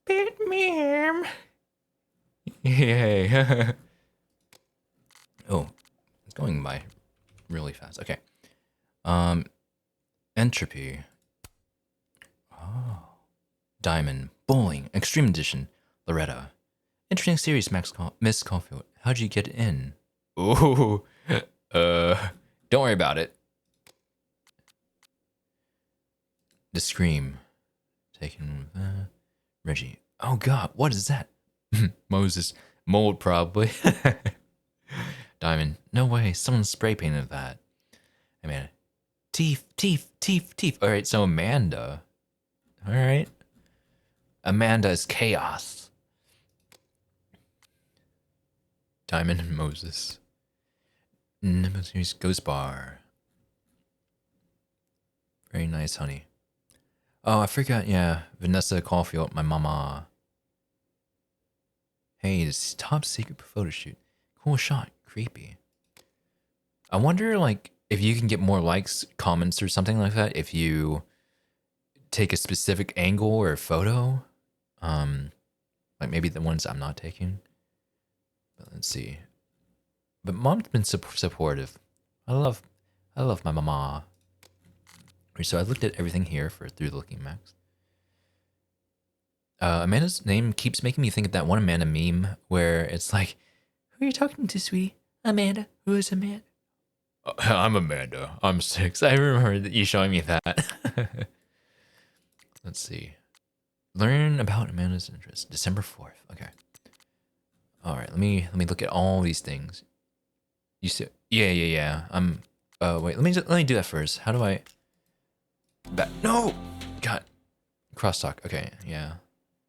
But ma'am. Yay. Oh, it's going by really fast. Okay. Entropy. Oh. Diamond. Bowling. Extreme Edition. Loretta. Interesting series, Miss Caulfield. How'd you get in? Ooh. Don't worry about it. The Scream. Taken Reggie. Oh god, what is that? Moses. Mold, probably. Diamond. No way, someone spray painted that. Hey man. Teeth. Alright, so Amanda. Alright. Amanda is chaos. Diamond and Moses. Nimbus Ghost Bar. Very nice, honey. Oh, I forgot, yeah. Vanessa Caulfield, my mama. Hey, this top secret photo shoot. Cool shot. Creepy. I wonder, like, if you can get more likes, comments, or something like that if you take a specific angle or photo. Like maybe the ones I'm not taking. But let's see. But mom's been supportive. I love my mama. So I looked at everything here for Through the Looking Max. Amanda's name keeps making me think of that one Amanda meme where it's like, who are you talking to, sweetie? Amanda. Who is Amanda? I'm Amanda. I'm 6. I remember you showing me that. Let's see. Learn about Amanda's interests. December 4th. Okay. All right. Let me look at all these things. You see? Yeah. Wait. Let me do that first. How do I? No. God. Crosstalk. Okay. Yeah.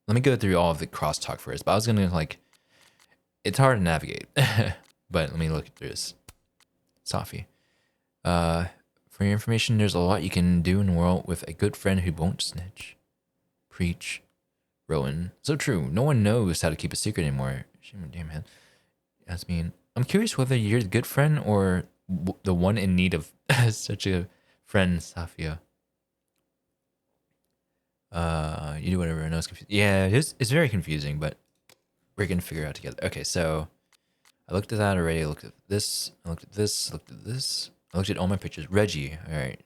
Let me go through all of the crosstalk first. But I was gonna like. It's hard to navigate. But let me look through this. Safi. For your information, there's a lot you can do in the world with a good friend who won't snitch. Preach. Rowan. So true. No one knows how to keep a secret anymore. Damn man. That's mean. I'm curious whether you're the good friend or the one in need of such a friend, Safia. You do whatever. No, it's confusing. Yeah, it's very confusing, but we're gonna figure it out together. Okay, so I looked at that already. I looked at this. I looked at this. I looked at this. I looked at all my pictures. Reggie. All right.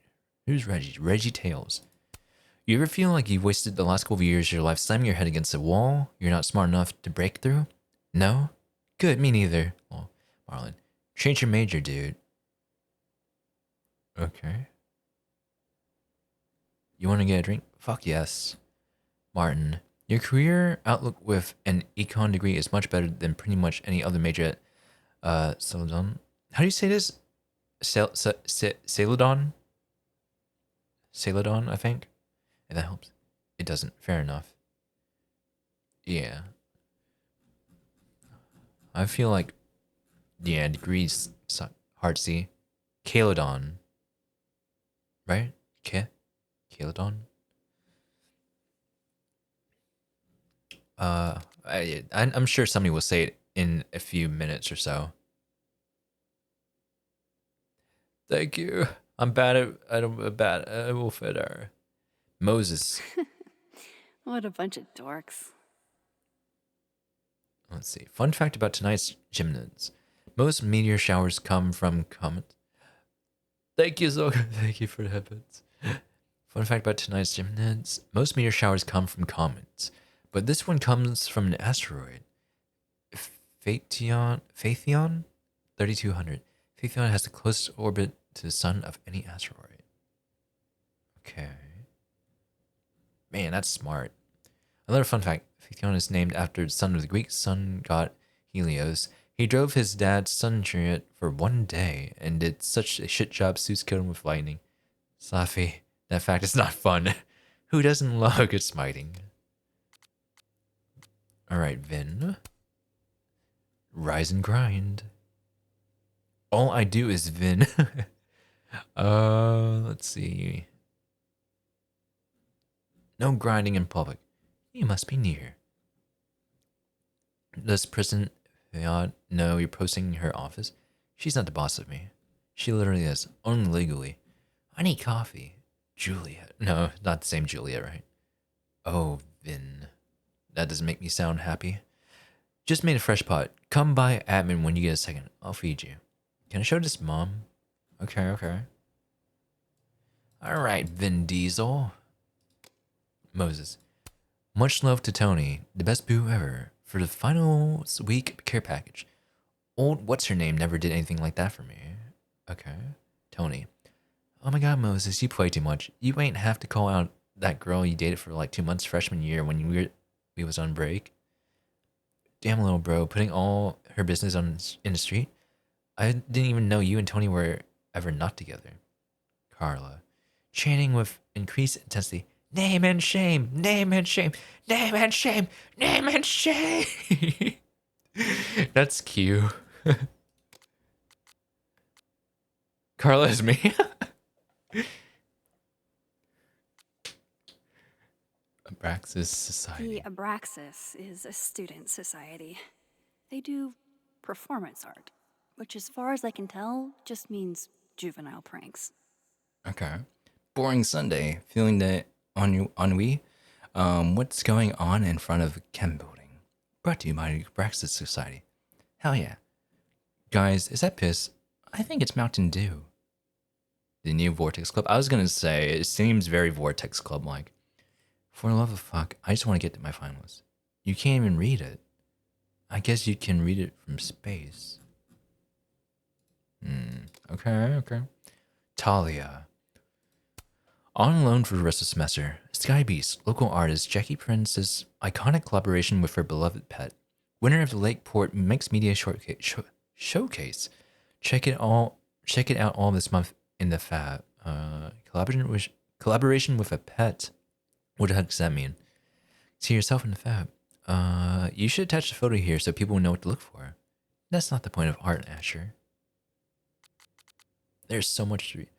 Who's Reggie? Reggie Tales. You ever feel like you've wasted the last couple of years of your life slamming your head against a wall you're not smart enough to break through? No? Good, me neither. Well, Marlon. Change your major, dude. Okay. You want to get a drink? Fuck yes. Martin. Your career outlook with an econ degree is much better than pretty much any other major at Celadon. How do you say this? Celadon? Celadon, I think. If that helps. It doesn't. Fair enough. Yeah. I feel like, yeah, degrees suck. Hard to see. Caledon. Right? Caledon? I'm sure somebody will say it in a few minutes or so. Thank you. I'm bad at I will fit her. Moses. What a bunch of dorks. Let's see. Fun fact about tonight's gymnads. Most meteor showers come from comets. Thank you, Zoga. Thank you for the headphones. Fun fact about tonight's gymnads. Most meteor showers come from comets. But this one comes from an asteroid. Phaethon 3200. Phaethon has the closest orbit to the sun of any asteroid. Okay. Man, that's smart. Another fun fact. Phaethon is named after the son of the Greek sun god Helios. He drove his dad's sun chariot for 1 day and did such a shit job Zeus killed him with lightning. Safi, that fact is not fun. Who doesn't love a good smiting? Alright, Vin. Rise and grind. All I do is Vin. Let's see. No grinding in public. You must be near. Does President Fayad know you're posting in her office? She's not the boss of me. She literally is. Only legally. I need coffee. Juliet. No, not the same Juliet, right? Oh, Vin. That doesn't make me sound happy. Just made a fresh pot. Come by admin when you get a second. I'll feed you. Can I show this, Mom? Okay, okay. Alright, Vin Diesel. Moses. Much love to Tony, the best boo ever, for the final week care package. Old what's-her-name never did anything like that for me. Okay. Tony. Oh my god, Moses, you play too much. You ain't have to call out that girl you dated for like 2 months freshman year when we was on break. Damn little bro, putting all her business in the street. I didn't even know you and Tony were ever not together. Carla. Chanting with increased intensity. Name and shame, name and shame, name and shame, name and shame. That's cute. Carla is me. Abraxas Society. The Abraxas is a student society. They do performance art, which as far as I can tell, just means juvenile pranks. Okay. Boring Sunday. Feeling the ennui? What's going on in front of Chem Building? Brought to you by Abraxas Society. Hell yeah. Guys, is that piss? I think it's Mountain Dew. The new Vortex Club. I was gonna say, it seems very Vortex Club-like. For the love of fuck, I just want to get to my finals. You can't even read it. I guess you can read it from space. Okay, okay. Talia. On loan for the rest of the semester, Sky Beast, local artist Jackie Prince's iconic collaboration with her beloved pet. Winner of the Lakeport Mixed Media Showcase. Check it out all this month in the Fab. Collaboration with a pet. What the heck does that mean? See yourself in the Fab. You should attach the photo here so people know what to look for. That's not the point of art, Asher. There's so much to read.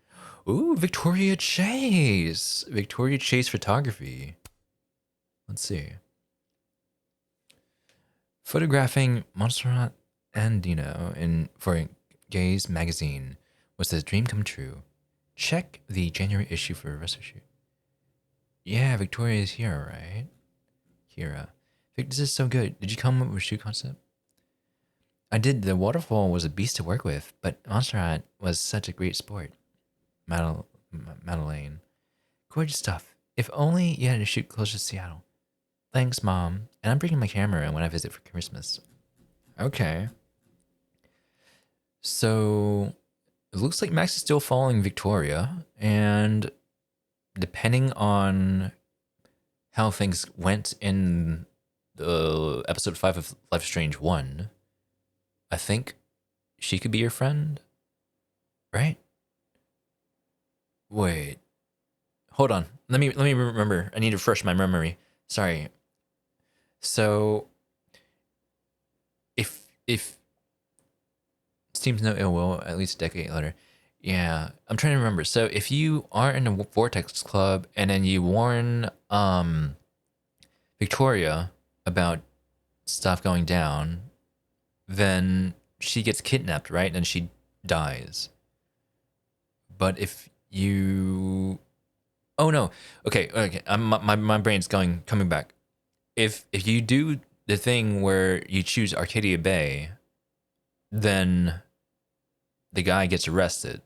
Ooh, Victoria Chase. Victoria Chase photography. Let's see. Photographing Montserrat and Dino for Gaze magazine was a dream come true. Check the January issue for a rest of shoot. Yeah, Victoria is here, right? Kira. Vic, this is so good. Did you come up with a shoe concept? I did. The waterfall was a beast to work with, but Montserrat was such a great sport. Madeleine. Gorgeous stuff. If only you had to shoot closer to Seattle. Thanks, Mom. And I'm bringing my camera when I visit for Christmas. Okay. So, it looks like Max is still following Victoria, and depending on how things went in the episode 5 of Life is Strange 1, I think she could be your friend, right? Wait, hold on. Let me remember. I need to refresh my memory. Sorry. So, if seems no ill will, at least a decade later. Yeah, I'm trying to remember. So if you are in a Vortex Club and then you warn Victoria about stuff going down, then she gets kidnapped, right? And she dies. But if you... Oh no. Okay. My brain's coming back. If you do the thing where you choose Arcadia Bay, then the guy gets arrested,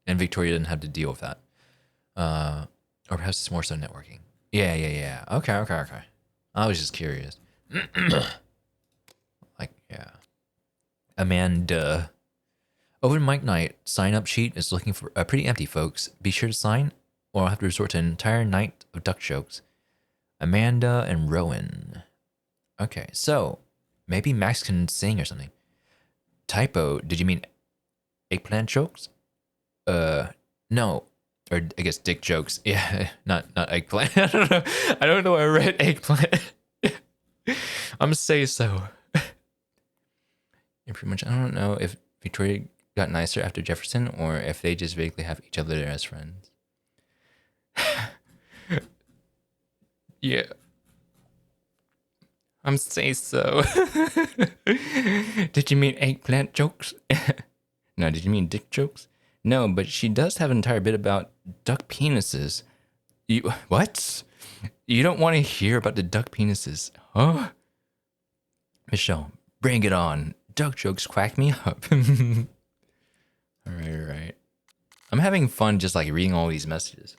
and Victoria doesn't have to deal with that. Or perhaps it's more so networking. Yeah. Okay. I was just curious. Yeah. Amanda. Open mic night sign-up sheet is looking for pretty empty, folks. Be sure to sign, or I'll have to resort to an entire night of duck jokes. Amanda and Rowan. Okay, so maybe Max can sing or something. Typo, did you mean eggplant jokes? No. Or I guess dick jokes. Yeah, not eggplant. I don't know why I read eggplant. I'm gonna say so. Yeah, pretty much. I don't know if Victoria got nicer after Jefferson or if they just vaguely have each other as friends. Yeah. I'm say so. Did you mean eggplant jokes? No, did you mean dick jokes? No, but she does have an entire bit about duck penises. You what? You don't want to hear about the duck penises, huh? Michelle, bring it on. Duck jokes crack me up. All right. I'm having fun just like reading all these messages.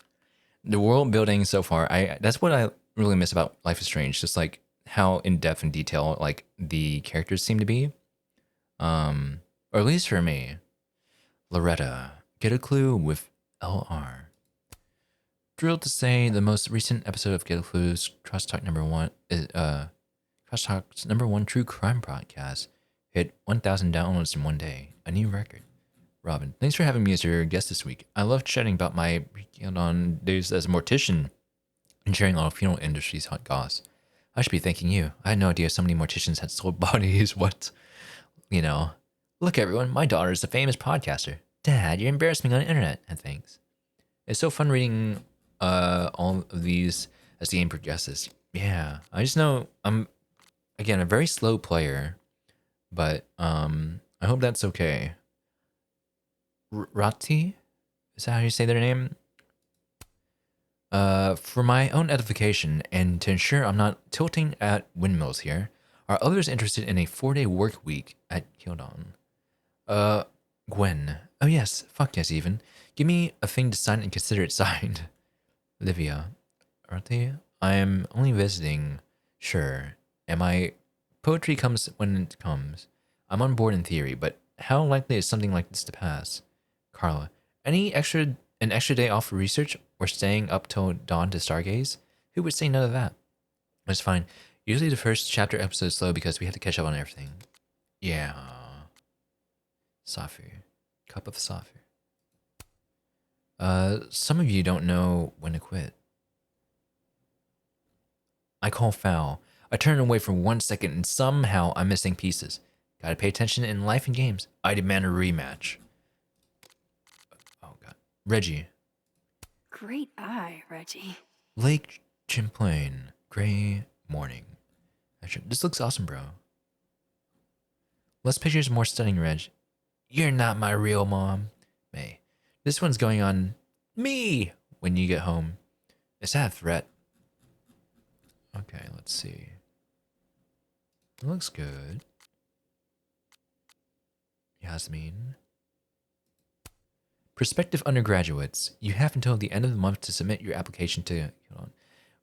The world building so far, that's what I really miss about Life is Strange. Just like how in depth and detail like the characters seem to be. Or at least for me. Loretta, get a clue with LR. Thrilled to say the most recent episode of Get a Clue's Crosstalk #1 is Crosstalk's #1 true crime podcast hit 1,000 downloads in one day, a new record. Robin, thanks for having me as your guest this week. I love chatting about my on days as a mortician and sharing all of funeral industry's hot goss. I should be thanking you. I had no idea so many morticians had sold bodies. What? You know, look everyone, my daughter is a famous podcaster. Dad, you're embarrassing me on the internet. And thanks. It's so fun reading all of these as the game progresses. Yeah, I just know I'm again a very slow player, but I hope that's okay. Rati, is that how you say their name? For my own edification and to ensure I'm not tilting at windmills here, are others interested in a 4-day work week at Kyodan? Gwen. Oh yes, fuck yes even. Give me a thing to sign and consider it signed. Livia. Rati, I am only visiting. Sure. And my poetry comes when it comes. I'm on board in theory, but how likely is something like this to pass? Carla. An extra day off for research or staying up till dawn to stargaze? Who would say none of that? It's fine. Usually the first chapter episode is slow because we have to catch up on everything. Yeah. Safi. Cup of Safi. Some of you don't know when to quit. I call foul. I turn away for 1 second and somehow I'm missing pieces. Gotta pay attention in life and games. I demand a rematch. Oh god. Reggie. Great eye, Reggie. Lake Champlain. Gray morning. This looks awesome, bro. Less pictures, more stunning, Reg. You're not my real mom. May. This one's going on me when you get home. Is that a threat? Okay, let's see. It looks good. Yasmin. Prospective undergraduates, you have until the end of the month to submit your application to...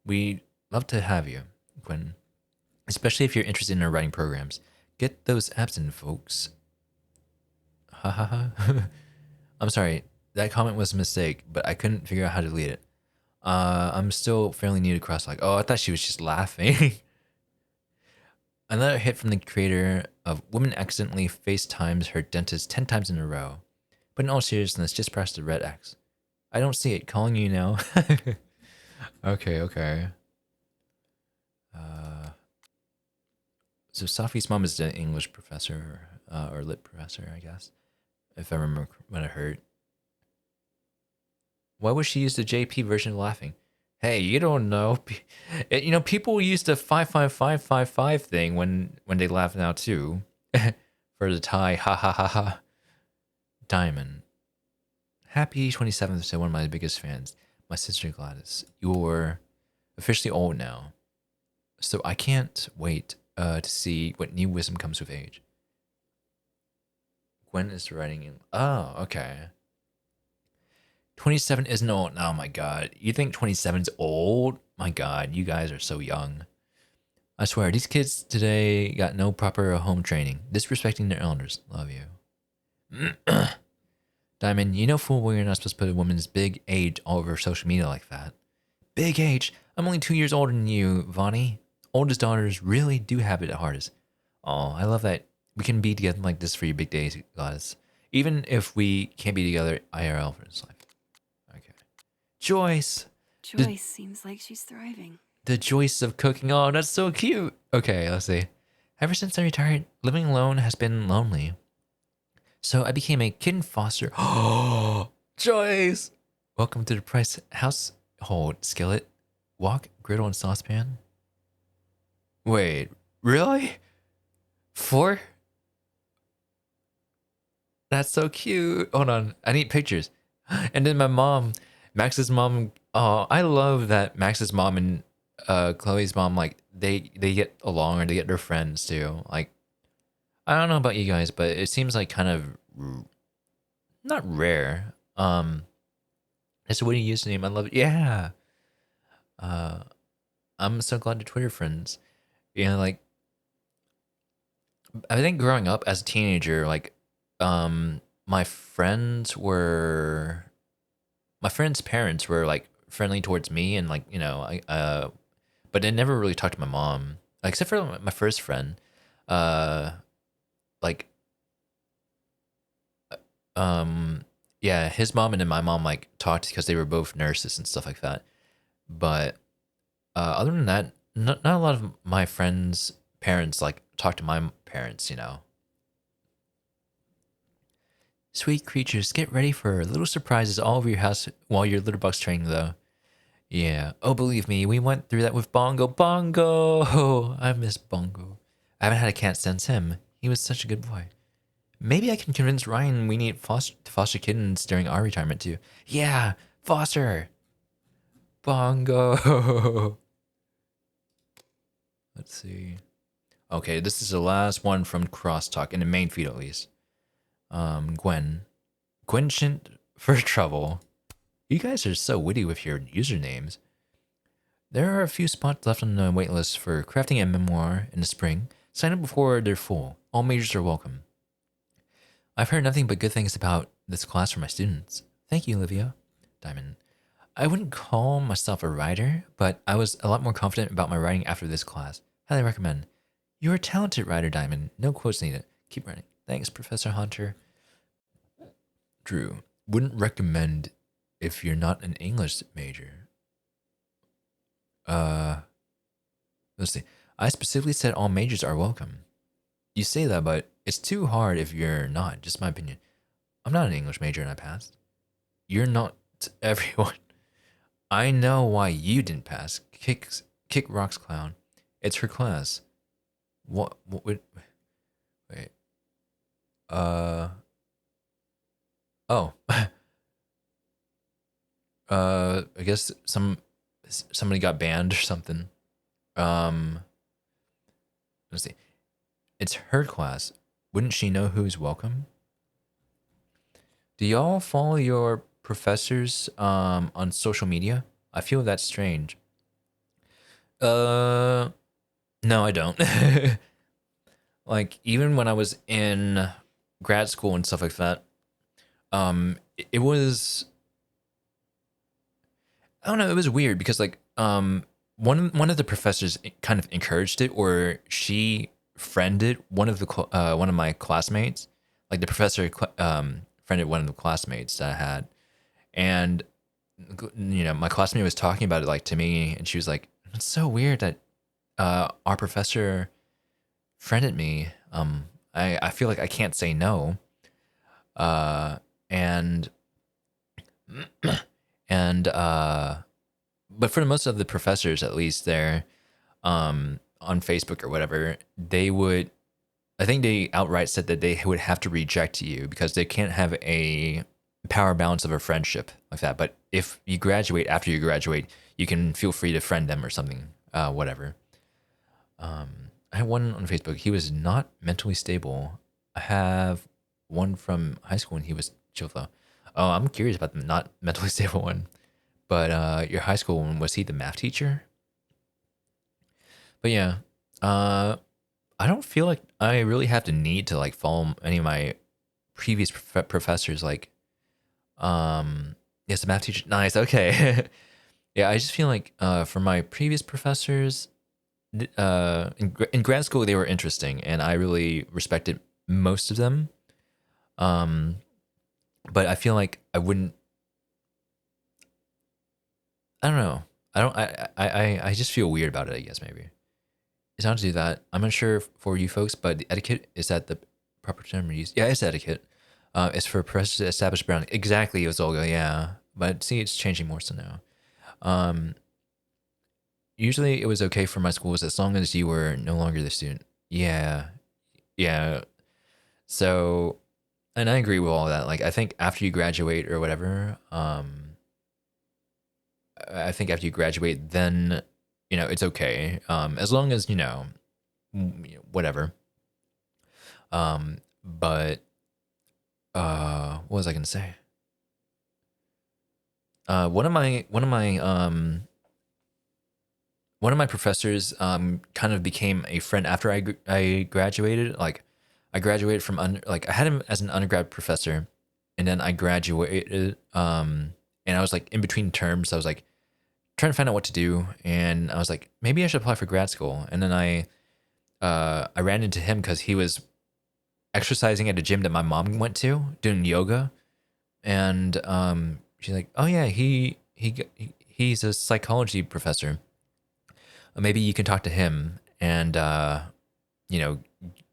We'd love to have you, Gwen. Especially if you're interested in our writing programs. Get those apps in, folks. Ha ha ha. I'm sorry. That comment was a mistake, but I couldn't figure out how to delete it. I'm still fairly new to Crosstalk. Oh, I thought she was just laughing. Another hit from the creator of Woman Accidentally FaceTimes Her Dentist 10 times in a row. But in all seriousness, just press the red X. I don't see it. Calling you now. Okay. So Safi's mom is an English professor, or lit professor, I guess. If I remember what I heard. Why would she use the JP version of laughing? Hey, you don't know. You know, people use the 55555 thing when they laugh now too. For the Thai, ha ha ha ha. Diamond. Happy 27th to one of my biggest fans, my sister Gladys. You're officially old now. So I can't wait to see what new wisdom comes with age. Gwen is writing in... Oh, okay. 27 isn't old. Oh my god. You think 27's old? My god, you guys are so young. I swear, these kids today got no proper home training. Disrespecting their elders. Love you. Diamond, you know full well you're not supposed to put a woman's big age all over social media like that. Big age? I'm only 2 years older than you, Vonnie. Oldest daughters really do have it hardest. Oh, I love that we can be together like this for your big days, Gladys. Even if we can't be together IRL for this life. Okay. Joyce! Joyce seems like she's thriving. The joys of cooking. Oh, that's so cute. Okay, let's see. Ever since I retired, living alone has been lonely. So I became a kitten foster. Oh, Joyce! Welcome to the Price household. Skillet, wok, griddle, and saucepan. Wait, really? 4? That's so cute. Hold on, I need pictures. And then my mom, Max's mom. Oh, I love that Max's mom and Chloe's mom, like they get along, or they get their friends too. Like I don't know about you guys, but it seems like kind of not rare. That's what he used to name. I love it. Yeah. Uh, I'm so glad to Twitter friends. You know, like I think growing up as a teenager, like my friends were my friends' parents were like friendly towards me, and like, you know, but they never really talked to my mom. Except for my first friend. Uh like yeah, his mom and then my mom like talked because they were both nurses and stuff like that. But other than that, not a lot of my friends' parents like talk to my parents, you know. Sweet creatures, get ready for little surprises all over your house while you're litter box training, though. Yeah. Oh, believe me, we went through that with Bongo. Bongo! I miss Bongo. I haven't had a cat since him. He was such a good boy. Maybe I can convince Ryan we need foster kittens during our retirement, too. Yeah, foster! Bongo! Let's see. Okay, this is the last one from Crosstalk, in the main feed at least. Gwen. Gwenshint for trouble. You guys are so witty with your usernames. There are a few spots left on the waitlist for crafting a memoir in the spring. Sign up before they're full. All majors are welcome. I've heard nothing but good things about this class from my students. Thank you, Olivia. Diamond. I wouldn't call myself a writer, but I was a lot more confident about my writing after this class. Highly recommend. You're a talented writer, Diamond. No quotes needed. Keep writing. Thanks, Professor Hunter. Drew. Wouldn't recommend if you're not an English major. Let's see. I specifically said all majors are welcome. You say that, but it's too hard if you're not, just my opinion. I'm not an English major and I passed. You're not everyone. I know why you didn't pass. Kick rocks, clown. It's her class. What wait. Oh. I guess somebody got banned or something. Let's see. It's her class. Wouldn't she know who's welcome? Do y'all follow your professors on social media? I feel that's strange. No, I don't. Like even when I was in grad school and stuff like that, it was, I don't know, it was weird because like one of the professors kind of encouraged it, or she friended one of my classmates. Like the professor friended one of the classmates that I had, and you know, my classmate was talking about it like to me, and she was like, "It's so weird that our professor friended me. I feel like I can't say no." And and but for most of the professors, at least there, on Facebook or whatever, I think they outright said that they would have to reject you because they can't have a power balance of a friendship like that. But if you graduate, after you graduate, you can feel free to friend them or something, whatever. I have one on Facebook. He was not mentally stable. I have one from high school and he was chill though. Oh, I'm curious about the not mentally stable one. But your high school one, was he the math teacher? But yeah, I don't feel like I really have the need to like follow any of my previous professors. Like, yes, the math teacher. Nice. Okay. Yeah, I just feel like for my previous professors, in grad school they were interesting, and I really respected most of them. But I feel like I wouldn't. I don't know. I just feel weird about it, I guess, maybe. It's not to do that. I'm not sure for you folks, but the etiquette, is that the proper term we use? Yeah, it's etiquette. It's for press to establish boundary. Exactly, it was Olga, yeah. But see, it's changing more so now. Usually it was okay for my schools as long as you were no longer the student. Yeah. Yeah. So and I agree with all that. Like, I think after you graduate or whatever, I think after you graduate, then it's okay. As long as whatever. But what was I gonna say? One of my professors kind of became a friend after I graduated. Like, I graduated from like I had him as an undergrad professor, and then I graduated. And I was like in between terms. So I was like trying to find out what to do, and I was like, maybe I should apply for grad school. And then I ran into him because he was exercising at a gym that my mom went to doing yoga, and she's like, oh yeah, he's a psychology professor. Maybe you can talk to him and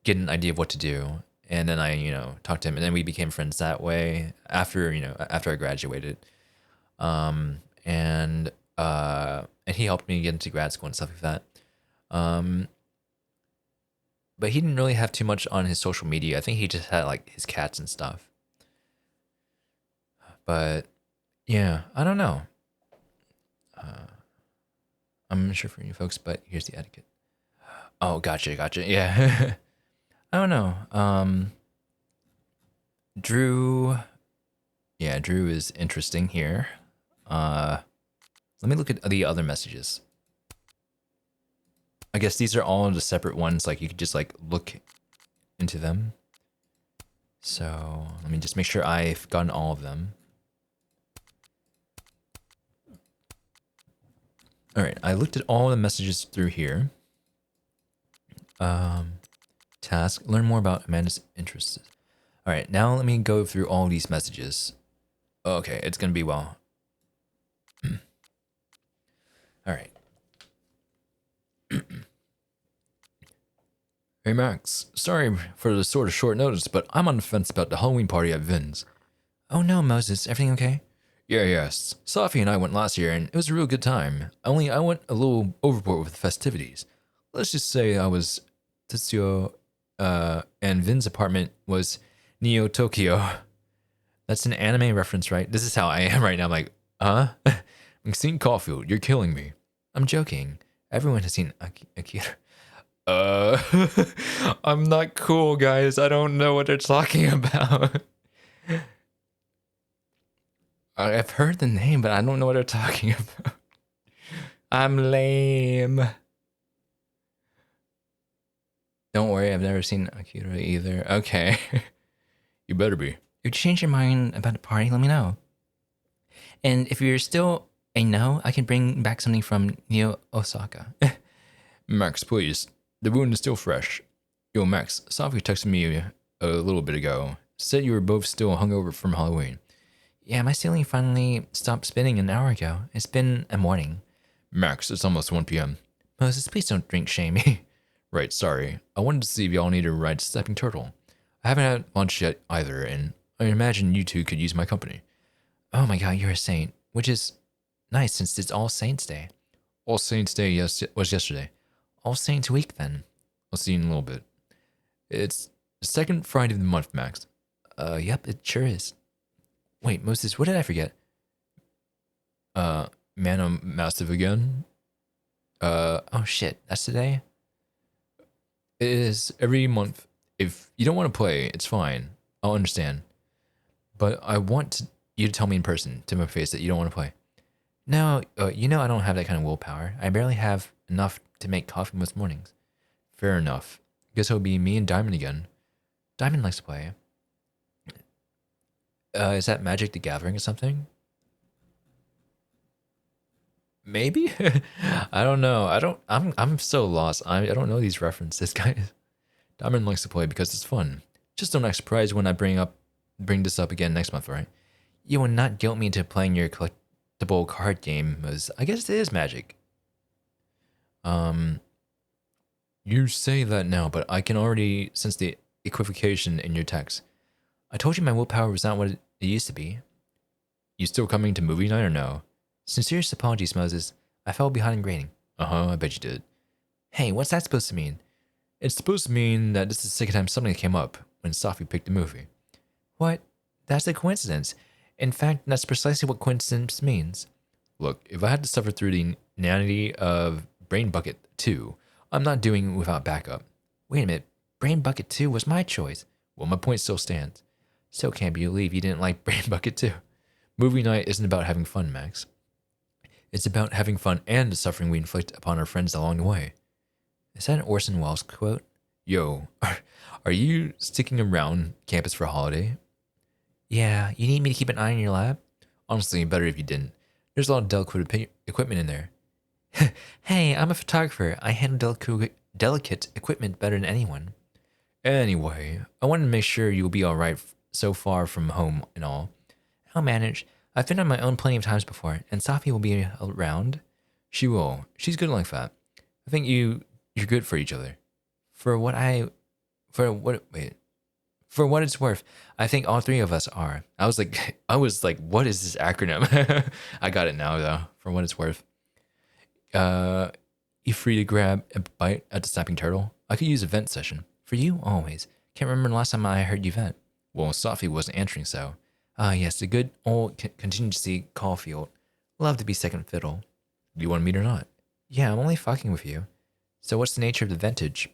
get an idea of what to do. And then I talked to him, and then we became friends that way after I graduated. And he helped me get into grad school and stuff like that. But he didn't really have too much on his social media. I think he just had like his cats and stuff. But yeah, I don't know. I'm not sure for you folks, but here's the etiquette. Oh, gotcha. Yeah. I don't know. Drew. Yeah, Drew is interesting here. Let me look at the other messages. I guess these are all the separate ones. Like, you could just like look into them. So let me just make sure I've gotten all of them. All right, I looked at all the messages through here. Task, learn more about Amanda's interests. All right, now let me go through all these messages. Okay, it's gonna be well. All right. Hey Max, sorry for the sort of short notice, but I'm on the fence about the Halloween party at Vin's. Oh no, Moses, everything okay? Yeah, yes. Sophie and I went last year, and it was a real good time. Only I went a little overboard with the festivities. Let's just say I was Tetsuo, and Vin's apartment was Neo Tokyo. That's an anime reference, right? This is how I am right now. I'm like, huh? Maxine Caulfield, you're killing me. I'm joking. Everyone has seen Akira. I'm not cool, guys. I don't know what they're talking about. I've heard the name, but I don't know what they're talking about. I'm lame. Don't worry, I've never seen Akira either. Okay. You better be. If you change your mind about the party, let me know. And if you're still a no, I can bring back something from Neo Osaka. Max, please. The wound is still fresh. Yo, Max, Sophie texted me a little bit ago. Said you were both still hungover from Halloween. Yeah, my ceiling finally stopped spinning an hour ago. It's been a morning. Max, it's almost 1 p.m. Moses, please don't drink shame me. Right, sorry. I wanted to see if y'all needed a ride to Stepping Turtle. I haven't had lunch yet either, and I imagine you two could use my company. Oh my god, you're a saint. Which is nice since it's All Saints Day. All Saints Day was yesterday. All Saints Week then. I'll see you in a little bit. It's the second Friday of the month, Max. Yep, it sure is. Wait, Moses, what did I forget? Man, massive again? Oh shit, that's today? It is every month. If you don't want to play, it's fine. I'll understand. But I want you to tell me in person, to my face, that you don't want to play. No, you know I don't have that kind of willpower. I barely have enough to make coffee most mornings. Fair enough. Guess it'll be me and Diamond again. Diamond likes to play. Is that Magic the Gathering or something? Maybe? I don't know. I'm so lost. I don't know these references, guys. Diamond likes to play because it's fun. Just don't act surprised when I bring this up again next month, right? You will not guilt me into playing your collectible card game, as I guess it is Magic. You say that now, but I can already sense the equivocation in your text. I told you my willpower was not what it used to be. You still coming to movie night or no? Sincerest apologies, Moses. I fell behind in grading. I bet you did. Hey, what's that supposed to mean? It's supposed to mean that this is the second time something came up when Sophie picked the movie. What? That's a coincidence. In fact, that's precisely what coincidence means. Look, if I had to suffer through the inanity of Brain Bucket 2, I'm not doing without backup. Wait a minute, Brain Bucket 2 was my choice. Well, my point still stands. So can't believe you didn't like Brain Bucket 2. Movie night isn't about having fun, Max. It's about having fun and the suffering we inflict upon our friends along the way. Is that an Orson Welles quote? Yo, are you sticking around campus for a holiday? Yeah, you need me to keep an eye on your lab? Honestly, better if you didn't. There's a lot of delicate equipment in there. Hey, I'm a photographer. I handle delicate equipment better than anyone. Anyway, I wanted to make sure you'll be alright so far from home and all. I'll manage. I've been on my own plenty of times before, and Safi will be around. She will. She's good like that. I think you're good for each other. For what it's worth, I think all three of us are. I was like, what is this acronym? I got it now though. For what it's worth. You free to grab a bite at the Snapping Turtle? I could use a vent session. For you, always. Can't remember the last time I heard you vent. Well, Safi wasn't answering so. Ah, yes, the good old contingency call field. Love to be second fiddle. Do you want to meet or not? Yeah, I'm only fucking with you. So what's the nature of the vintage?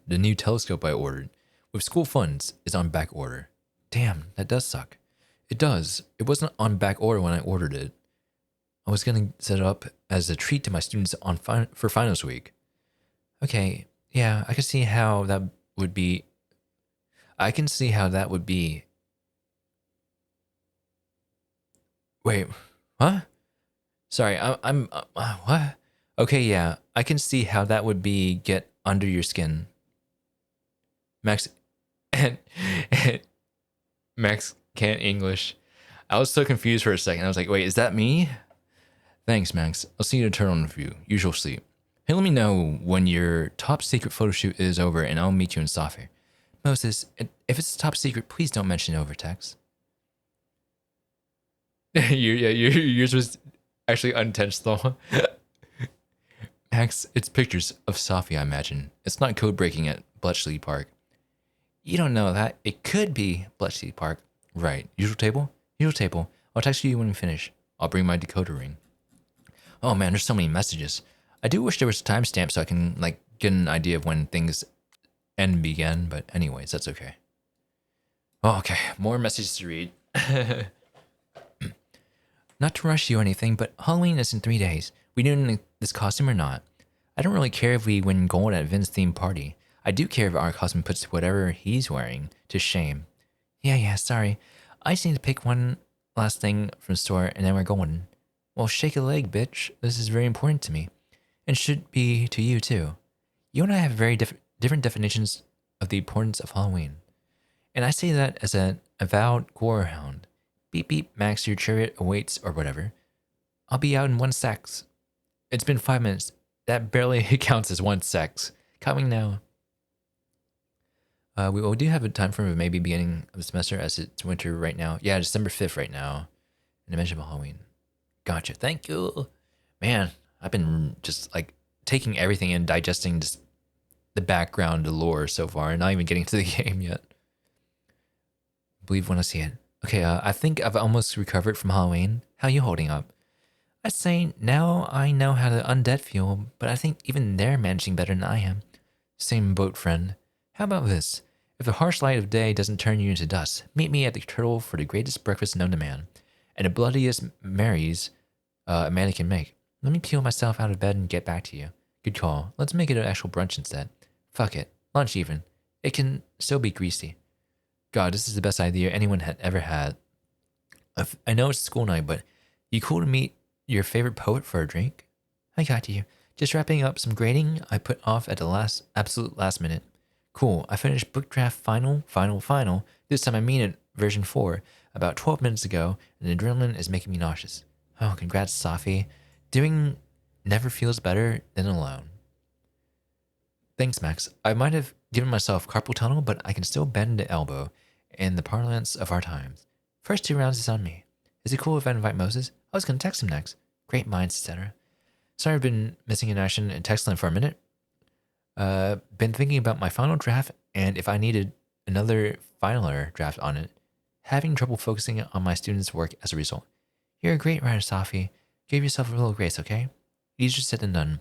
The new telescope I ordered, with school funds, is on back order. Damn, that does suck. It does. It wasn't on back order when I ordered it. I was going to set it up as a treat to my students for finals week. Okay, yeah, I can see how that would be. Wait, huh? Sorry, I'm what? Okay, yeah, I can see how that would be get under your skin. Max, Max can't English. I was so confused for a second. I was like, wait, is that me? Thanks, Max. I'll see you in a turtle interview. Usual sleep. Hey, let me know when your top secret photo shoot is over and I'll meet you in Safi. Moses, if it's top secret, please don't mention it over text. Yours was actually unintentional. Max, it's pictures of Safi, I imagine. It's not code breaking at Bletchley Park. You don't know that. It could be Bletchley Park. Right. Usual table? Usual table. I'll text you when we finish. I'll bring my decoder ring. Oh man, there's so many messages. I do wish there was a timestamp so I can like get an idea of when things end and begin, but anyways, that's okay. Oh, okay, more messages to read. Not to rush you or anything, but Halloween is in 3 days. We doing this costume or not? I don't really care if we win gold at Vin's theme party. I do care if our costume puts whatever he's wearing to shame. Yeah, sorry. I just need to pick one last thing from the store and then we're going. Well, shake a leg, bitch. This is very important to me. And should be to you, too. You and I have very different definitions of the importance of Halloween. And I say that as an avowed gore hound. Beep beep, Max, your chariot awaits or whatever. I'll be out in 1 sec. It's been 5 minutes. That barely counts as 1 sec. Coming now. We do have a time frame of maybe beginning of the semester as it's winter right now. Yeah, December 5th right now. And I mentioned Halloween. Gotcha. Thank you. Man, I've been just like taking everything in, digesting just the background, the lore so far, and not even getting to the game yet. Believe when I see it. Okay, I think I've almost recovered from Halloween. How you holding up? I'd say now I know how the undead feel, but I think even they're managing better than I am. Same boat, friend. How about this? If the harsh light of day doesn't turn you into dust, meet me at the Turtle for the greatest breakfast known to man, and the bloodiest Marys a man can make. Let me peel myself out of bed and get back to you. Good call. Let's make it an actual brunch instead. Fuck it. Lunch even. It can still be greasy. God, this is the best idea anyone had ever had. I know it's school night, but you cool to meet your favorite poet for a drink? I got you. Just wrapping up some grading I put off at the absolute last minute. Cool. I finished book draft final. This time I mean it, version 4, about 12 minutes ago, and the adrenaline is making me nauseous. Oh, congrats, Safi. Doing never feels better than alone. Thanks, Max. I might have given myself carpal tunnel, but I can still bend the elbow in the parlance of our times. First 2 rounds is on me. Is it cool if I invite Moses? I was going to text him next. Great minds, etc. Sorry I've been missing in action and text line for a minute. Been thinking about my final draft and if I needed another finaler draft on it. having trouble focusing on my students' work as a result. You're a great writer, Safi. Give yourself a little grace, okay? Easier said than done.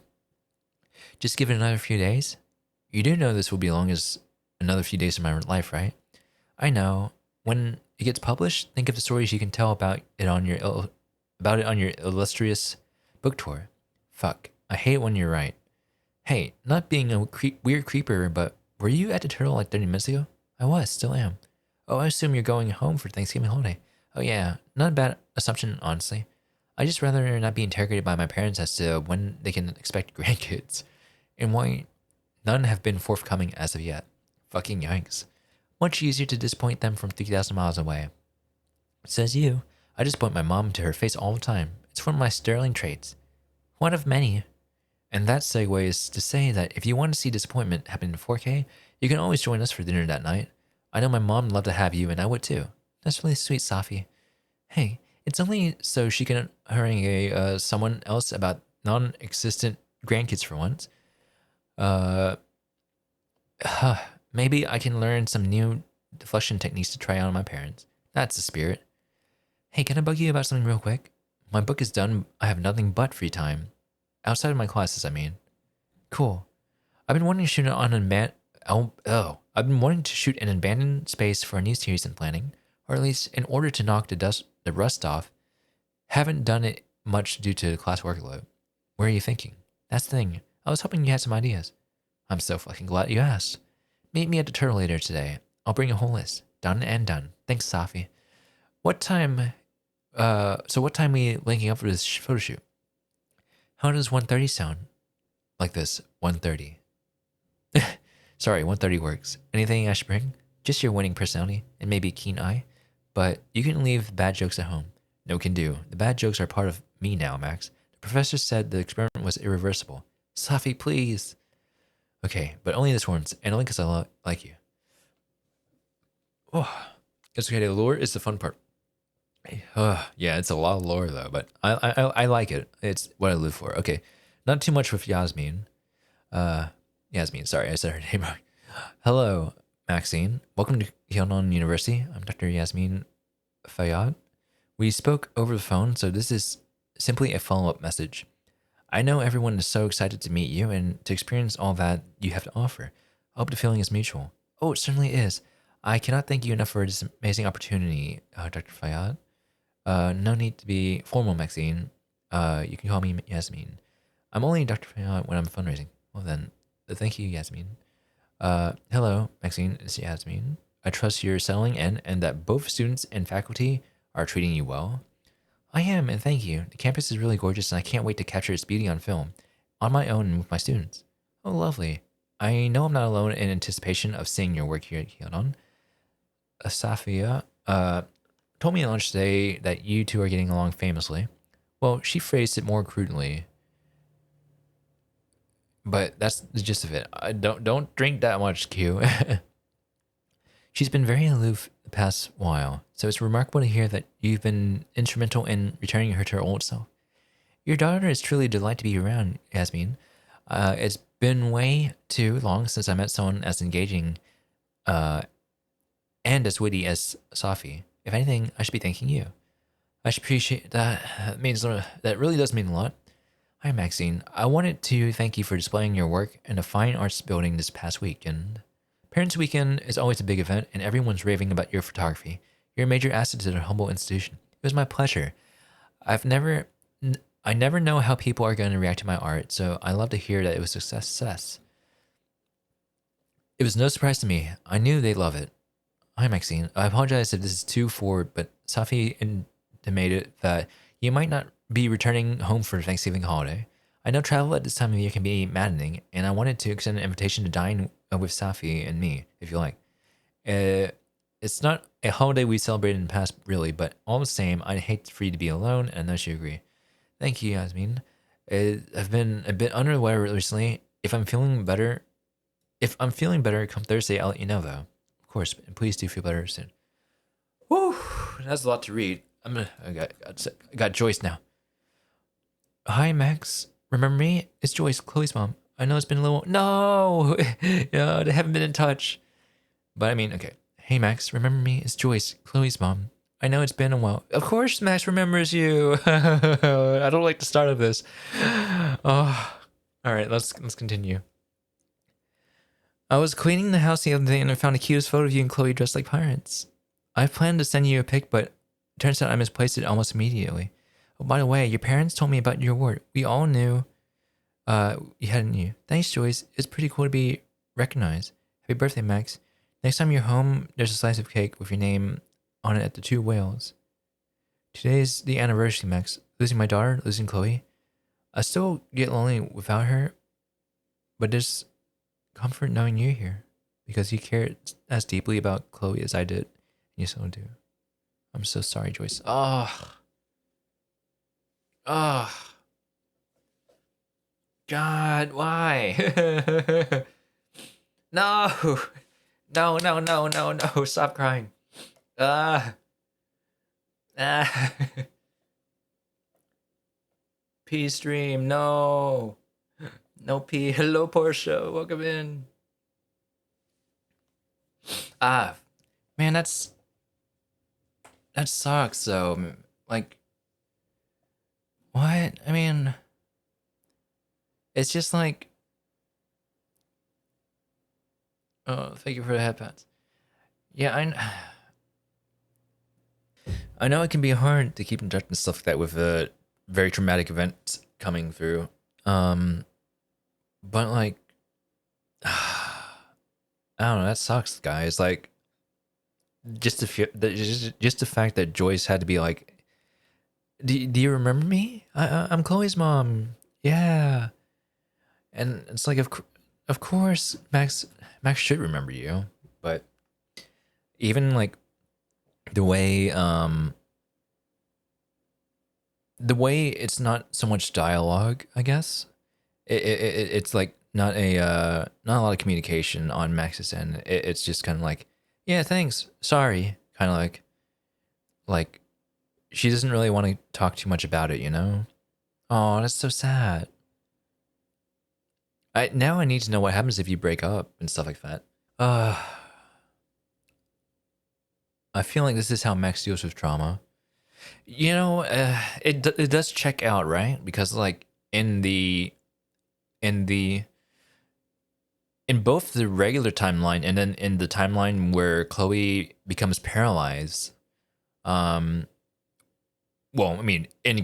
Just give it another few days. You do know this will be long as another few days of my life, right? I know. When it gets published, think of the stories you can tell about it on your illustrious book tour. Fuck. I hate when you're right. Hey, not being a weird creeper, but were you at the Turtle like 30 minutes ago? I was, still am. Oh, I assume you're going home for Thanksgiving holiday. Oh yeah, not a bad assumption, honestly. I just rather not be interrogated by my parents as to when they can expect grandkids, and why none have been forthcoming as of yet. Fucking yikes. Much easier to disappoint them from 3,000 miles away. Says you. I disappoint my mom to her face all the time. It's one of my sterling traits. One of many. And that segues to say that if you want to see disappointment happen in 4K, you can always join us for dinner that night. I know my mom would love to have you, and I would too. That's really sweet, Safi. Hey, it's only so she can harangue someone else about non-existent grandkids for once. Maybe I can learn some new deflection techniques to try out on my parents. That's the spirit. Hey, can I bug you about something real quick? My book is done. I have nothing but free time. Outside of my classes, I mean. Cool. I've been wanting to shoot I've been wanting to shoot an abandoned space for a new series in planning, or at least in order to knock the rust off. Haven't done it much due to class workload. Where are you thinking? That's the thing. I was hoping you had some ideas. I'm so fucking glad you asked. Meet me at the Turtle later today. I'll bring a whole list. Done and done. Thanks, Safi. What time we linking up for this photo shoot? How does 1:30 sound? Like this, 1:30. Sorry, 1:30 works. Anything I should bring? Just your winning personality and maybe a keen eye. But you can leave the bad jokes at home. No can do. The bad jokes are part of me now, Max. The professor said the experiment was irreversible. Safi, please. Okay, but only this once, and only because I like you. Oh, it's okay. The lore is the fun part. Yeah, it's a lot of lore though, but I like it. It's what I live for. Okay, not too much with Yasmin. Yasmin, sorry, I said her name wrong. Hello, Maxine. Welcome to Hyonan University. I'm Dr. Yasmin Fayyad. We spoke over the phone, so this is simply a follow-up message. I know everyone is so excited to meet you and to experience all that you have to offer. I hope the feeling is mutual. Oh, it certainly is. I cannot thank you enough for this amazing opportunity, Dr. Fayyad. No need to be formal, Maxine. You can call me Yasmin. I'm only Dr. Fayyad when I'm fundraising. Well then, thank you, Yasmin. Hello, Maxine. It's Yasmin. I trust you're settling in and that both students and faculty are treating you well. I am, and thank you. The campus is really gorgeous, and I can't wait to capture its beauty on film, on my own and with my students. Oh, lovely. I know I'm not alone in anticipation of seeing your work here at Hyonan. Safia told me at lunch today that you two are getting along famously. Well, she phrased it more crudely, but that's the gist of it. Don't drink that much, Q. She's been very aloof the past while, so it's remarkable to hear that you've been instrumental in returning her to her old self. Your daughter is truly a delight to be around, Yasmin. It's been way too long since I met someone as engaging and as witty as Safi. If anything, I should be thanking you. I should appreciate that. That really does mean a lot. Hi, Maxine. I wanted to thank you for displaying your work in a fine arts building this past weekend. Parents' Weekend is always a big event, and everyone's raving about your photography. You're a major asset to their humble institution. It was my pleasure. I never know how people are going to react to my art, so I love to hear that it was a success. It was no surprise to me. I knew they'd love it. Hi, Maxine. I apologize if this is too forward, but Safi intimated that you might not be returning home for Thanksgiving holiday. I know travel at this time of year can be maddening, and I wanted to extend an invitation to dine with Safi and me, if you like. It's not a holiday we celebrated in the past, really, but all the same, I'd hate for you to be alone, and I know you agree. Thank you, Yasmin. I've been a bit under the weather recently. If I'm feeling better, come Thursday, I'll let you know, though. Of course, and please do feel better soon. Whew, that's a lot to read. I got Joyce now. Hi, Max. Remember me? It's Joyce, Chloe's mom. I know it's been a little... No! Yeah, they haven't been in touch. But I mean, okay. Hey Max, remember me? It's Joyce, Chloe's mom. I know it's been a while. Of course Max remembers you. I don't like the start of this. Oh, all right, let's continue. I was cleaning the house the other day and I found the cutest photo of you and Chloe dressed like pirates. I planned to send you a pic, but it turns out I misplaced it almost immediately. Oh, by the way, your parents told me about your award. We all knew you hadn't you. Thanks, Joyce. It's pretty cool to be recognized. Happy birthday, Max. Next time you're home, there's a slice of cake with your name on it at the 2 whales. Today's the anniversary, Max. Losing my daughter, losing Chloe. I still get lonely without her, but there's comfort knowing you're here because you care as deeply about Chloe as I did. And you still do. I'm so sorry, Joyce. Oh. God, why? No. No. Stop crying. P stream, no. No P. Hello, Portia. Welcome in. Man, that sucks though. Like, what? I mean, it's just like, oh, thank you for the headphones. Yeah, I know it can be hard to keep in touch and stuff like that with very traumatic events coming through. But like, I don't know. That sucks, guys. Like, just the fact that Joyce had to be like, do you remember me? I'm Chloe's mom. Yeah. And it's like, of course, Max should remember you. But even like the way it's not so much dialogue, I guess. It's like not a lot of communication on Max's end. It's just kind of like, yeah, thanks, sorry, kind of like she doesn't really want to talk too much about it, you know? Oh, that's so sad. I need to know what happens if you break up and stuff like that. I feel like this is how Max deals with trauma. You know, it does check out, right? Because like in both the regular timeline and then in the timeline where Chloe becomes paralyzed, well, I mean, in the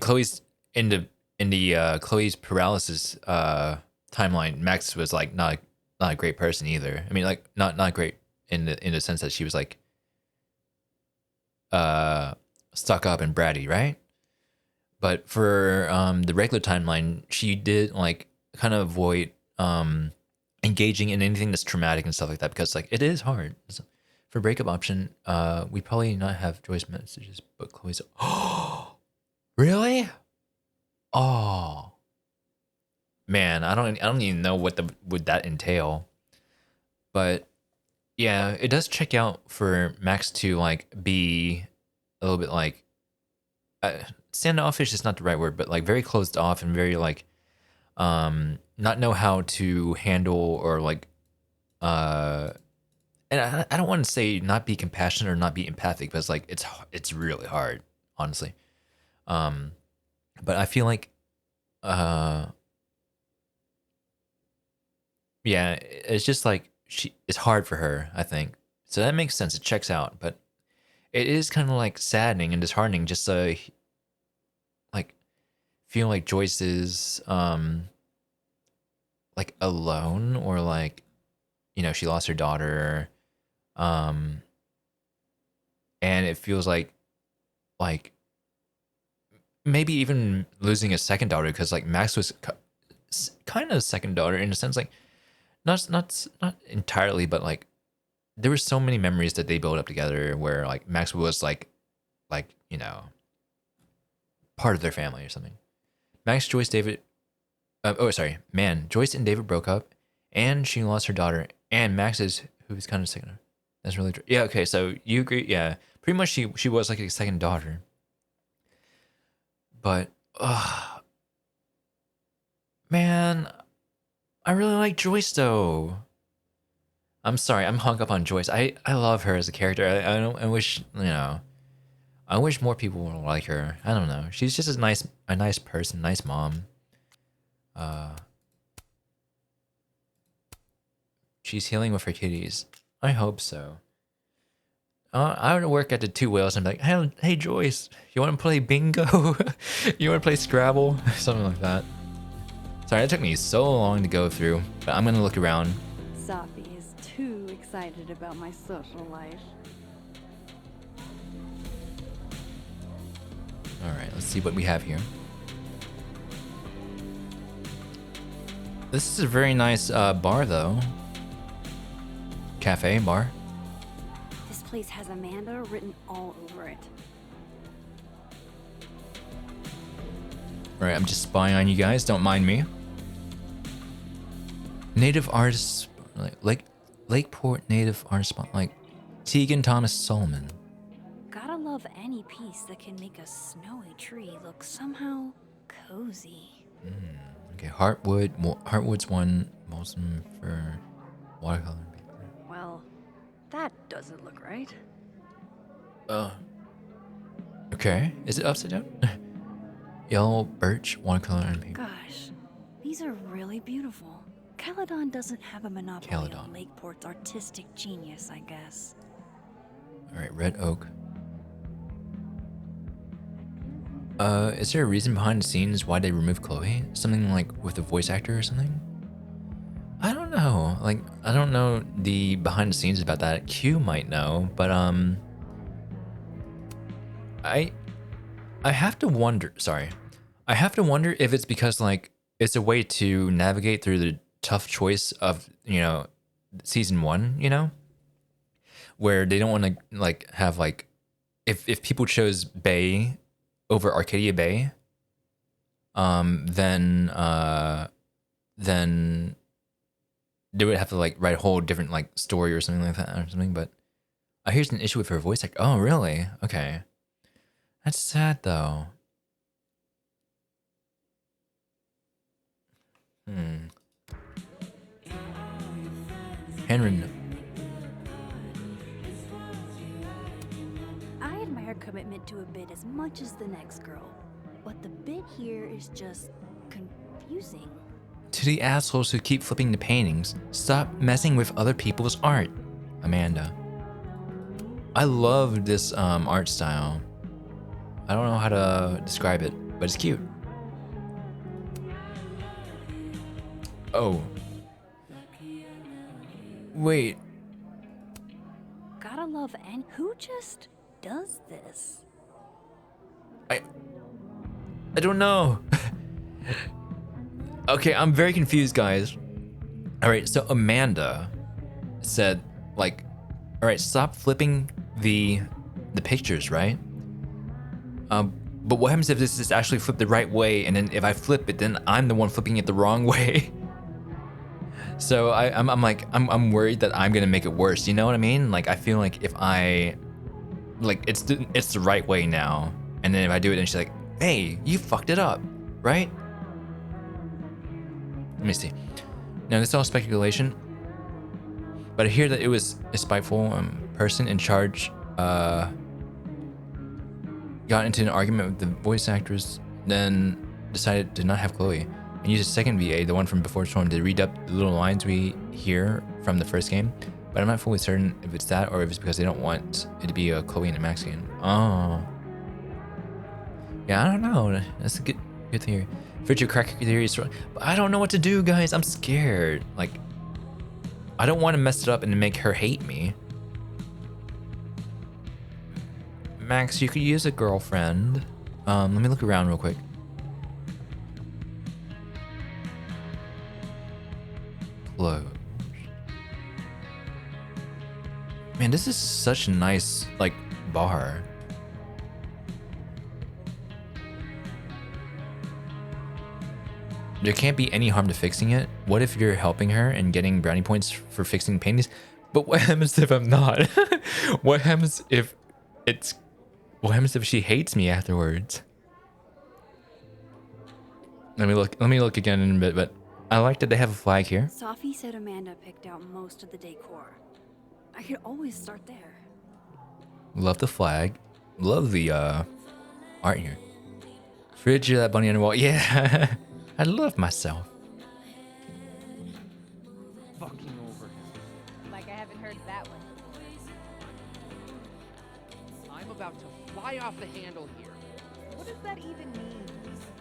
Chloe's paralysis timeline, Max was like not a great person either. I mean, like not great in the sense that she was like stuck up and bratty, right? But for the regular timeline, she did like kind of avoid engaging in anything that's traumatic and stuff like that because like it is hard. So, for breakup option, we probably not have Joyce messages, but Chloe's. Oh, really? Oh, man, I don't even know what would that entail. But yeah, it does check out for Max to like be a little bit like standoffish is not the right word, but like very closed off and very like not know how to handle or like and I don't want to say not be compassionate or not be empathic because like it's really hard, honestly. But I feel like yeah, it's just like it's hard for her, I think. So that makes sense. It checks out, but it is kind of like saddening and disheartening just to like feel like Joyce is like alone or like, you know, she lost her daughter, and it feels like maybe even losing a second daughter because like Max was kind of a second daughter in a sense, like not entirely, but like there were so many memories that they built up together where like Max was like you know, part of their family or something. Max, Joyce, David. Joyce and David broke up, and she lost her daughter. And Max is who's kind of second. That's really true. Yeah. Okay. So you agree? Yeah. Pretty much, she was like a second daughter. But, man, I really like Joyce though. I'm sorry, I'm hung up on Joyce. I love her as a character. I don't. I wish I wish more people would like her. I don't know. She's just a nice person, nice mom. She's healing with her kitties. I hope so. I would work at the Two Whales and be like, hey Joyce, you want to play bingo? You want to play Scrabble? Something like that. Sorry, that took me so long to go through, but I'm gonna look around. Sophie is too excited about my social life. All right, let's see what we have here. This is a very nice bar, though. Cafe bar. This place has Amanda written all over it. All right, I'm just spying on you guys. Don't mind me. Native artists, like Lakeport native artist spotlight. Tegan Thomas Solomon. Gotta love any piece that can make a snowy tree look somehow cozy. Okay, Heartwood's one. Molson for watercolor paper. Well, that doesn't look right. Okay, is it upside down? Yellow birch watercolor and paper. Gosh, these are really beautiful. Caledon doesn't have a monopoly on Lakeport's artistic genius, I guess. All right, red oak. Is there a reason behind the scenes why they removed Chloe? Something like with the voice actor or something? I don't know. Like, I don't know the behind the scenes about that. Q might know, but I have to wonder. Sorry, I have to wonder if it's because like it's a way to navigate through the tough choice of season 1. Where they don't want to like have like if people chose Bay over Arcadia Bay, then they would have to like write a whole different like story or something like that or something. But here's an issue with her voice actor. Oh, really? Okay, that's sad though. Henry. I admire commitment to a bit as much as the next girl, but the bit here is just confusing. To the assholes who keep flipping the paintings, stop messing with other people's art. Amanda. I love this art style. I don't know how to describe it, but it's cute. Oh. Wait. Gotta love and who just does this? I don't know. Okay, I'm very confused, guys. All right, so Amanda said, like, all right, stop flipping the pictures, right? But what happens if this is actually flipped the right way, and then if I flip it, then I'm the one flipping it the wrong way? So I'm worried that I'm gonna make it worse. You know what I mean? Like I feel like if I, like it's the right way now, and then if I do it, and she's like, "Hey, you fucked it up," right? Let me see. Now this is all speculation, but I hear that it was a spiteful person in charge. Got into an argument with the voice actors, then decided to not have Chloe and use a second VA, the one from Before Storm, to read up the little lines we hear from the first game. But I'm not fully certain if it's that or if it's because they don't want it to be a Chloe and a Max game. Oh. Yeah, I don't know. That's a good theory. Future cracker theory is, but I don't know what to do, guys. I'm scared. Like, I don't want to mess it up and make her hate me. Max, you could use a girlfriend. Let me look around real quick. Close. Man, this is such a nice, like, bar. There can't be any harm to fixing it. What if you're helping her and getting brownie points for fixing paintings? But what happens if I'm not? What happens if she hates me afterwards? Let me look again in a bit, but I like that they have a flag here. Sophie said Amanda picked out most of the decor. I could always start there. Love the flag. Love the art here. Frigid, that bunny on the wall. Yeah, I love myself. Fucking over. Like I haven't heard that one. I'm about to fly off the handle here. What does that even mean?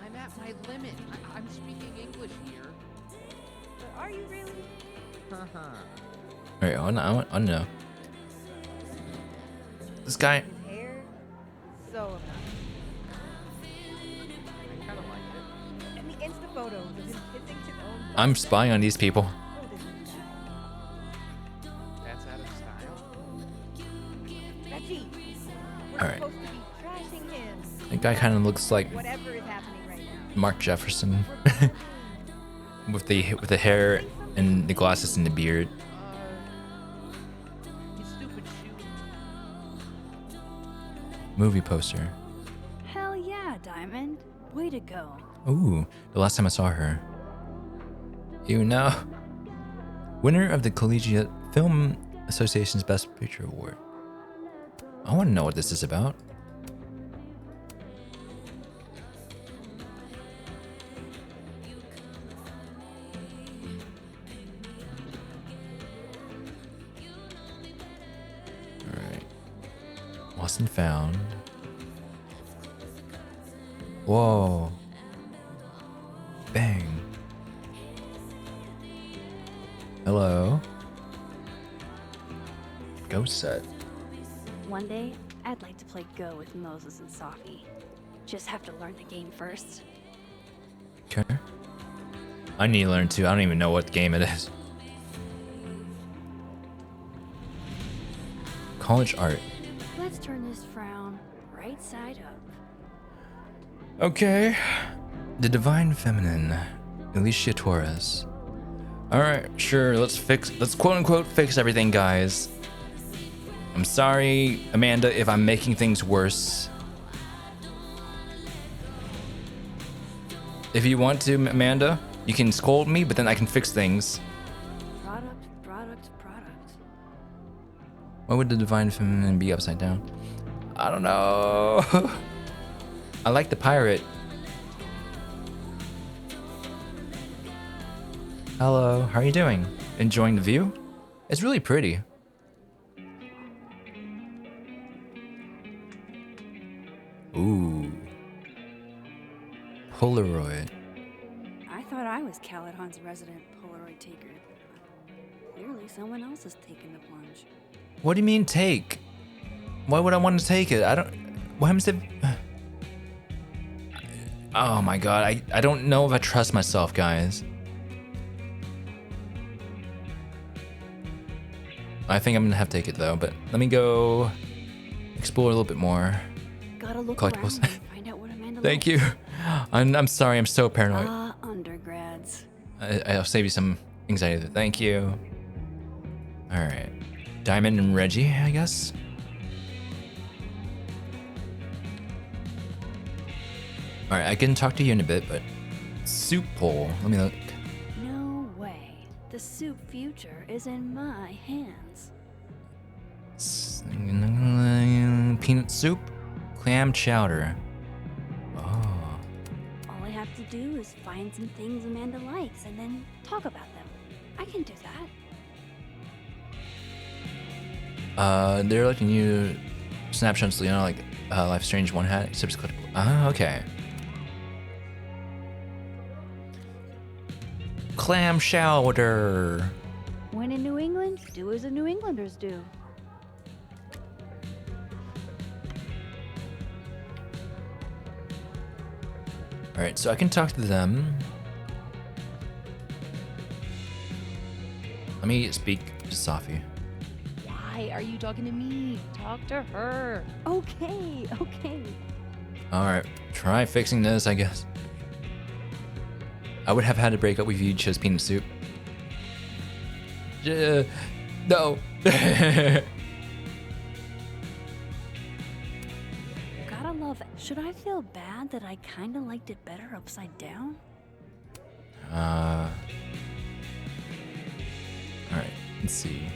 I'm at my limit. I'm speaking English here. But are you really? Alright, I want to know. This guy. His hair? So amazing. I kind of like it. And the Insta photos of him kissing his own. I'm spying on these people. Oh, this is bad. That's out of style. Reggie, we're All right. supposed to be trashing him. That guy kind of looks like Whatever is happening right now. Mark Jefferson with the hair and the glasses and the beard. His stupid shoe. Movie poster. Hell yeah, Diamond. Way to go. Ooh, the last time I saw her. You know. Winner of the Collegiate Film Association's Best Picture Award. I want to know what this is about. Alright. Lost and found. Whoa. Bang. Hello. Ghost set. One day, I'd like to play Go with Moses and Sophie. Just have to learn the game first. Okay. I need to learn too. I don't even know what game it is. College art. Let's turn this frown right side up. Okay. The Divine Feminine. Alicia Torres. Alright, sure, let's quote unquote fix everything, guys. I'm sorry, Amanda, if I'm making things worse. If you want to, Amanda, you can scold me, but then I can fix things. Product. Why would the Divine Feminine be upside down? I don't know. I like the pirate. Hello, how are you doing? Enjoying the view? It's really pretty. Ooh. Polaroid. I thought I was Caledon's resident Polaroid taker. Clearly someone else is taking the plunge. What do you mean take? Why would I want to take it? I don't... What happens if... Oh my god, I don't know if I trust myself, guys. I think I'm gonna have to take it though, but let me go explore a little bit more. Gotta look Collectibles. around and find out what Amanda Thank likes. you. I'm sorry, I'm so paranoid. Undergrads. I'll save you some anxiety. Thank you. Alright. Diamond and Reggie, I guess. Alright, I can talk to you in a bit, but... Soup pole. Let me look. No way. The soup future is in my hands. Peanut soup? Clam chowder. Oh. All I have to do is find some things Amanda likes and then talk about them. I can do that. They're letting you snapshots, you know, like Life is Strange one hat, except it's clickable. Ah, okay. Clam chowder. When in New England, do as the New Englanders do. All right, so I can talk to them. Let me speak to Sophie. Why are you talking to me? Talk to her. Okay. All right, try fixing this, I guess. I would have had to break up with you. You chose peanut soup. No. Gotta love it. Should I feel bad that I kinda liked it better upside down? All right, let's see.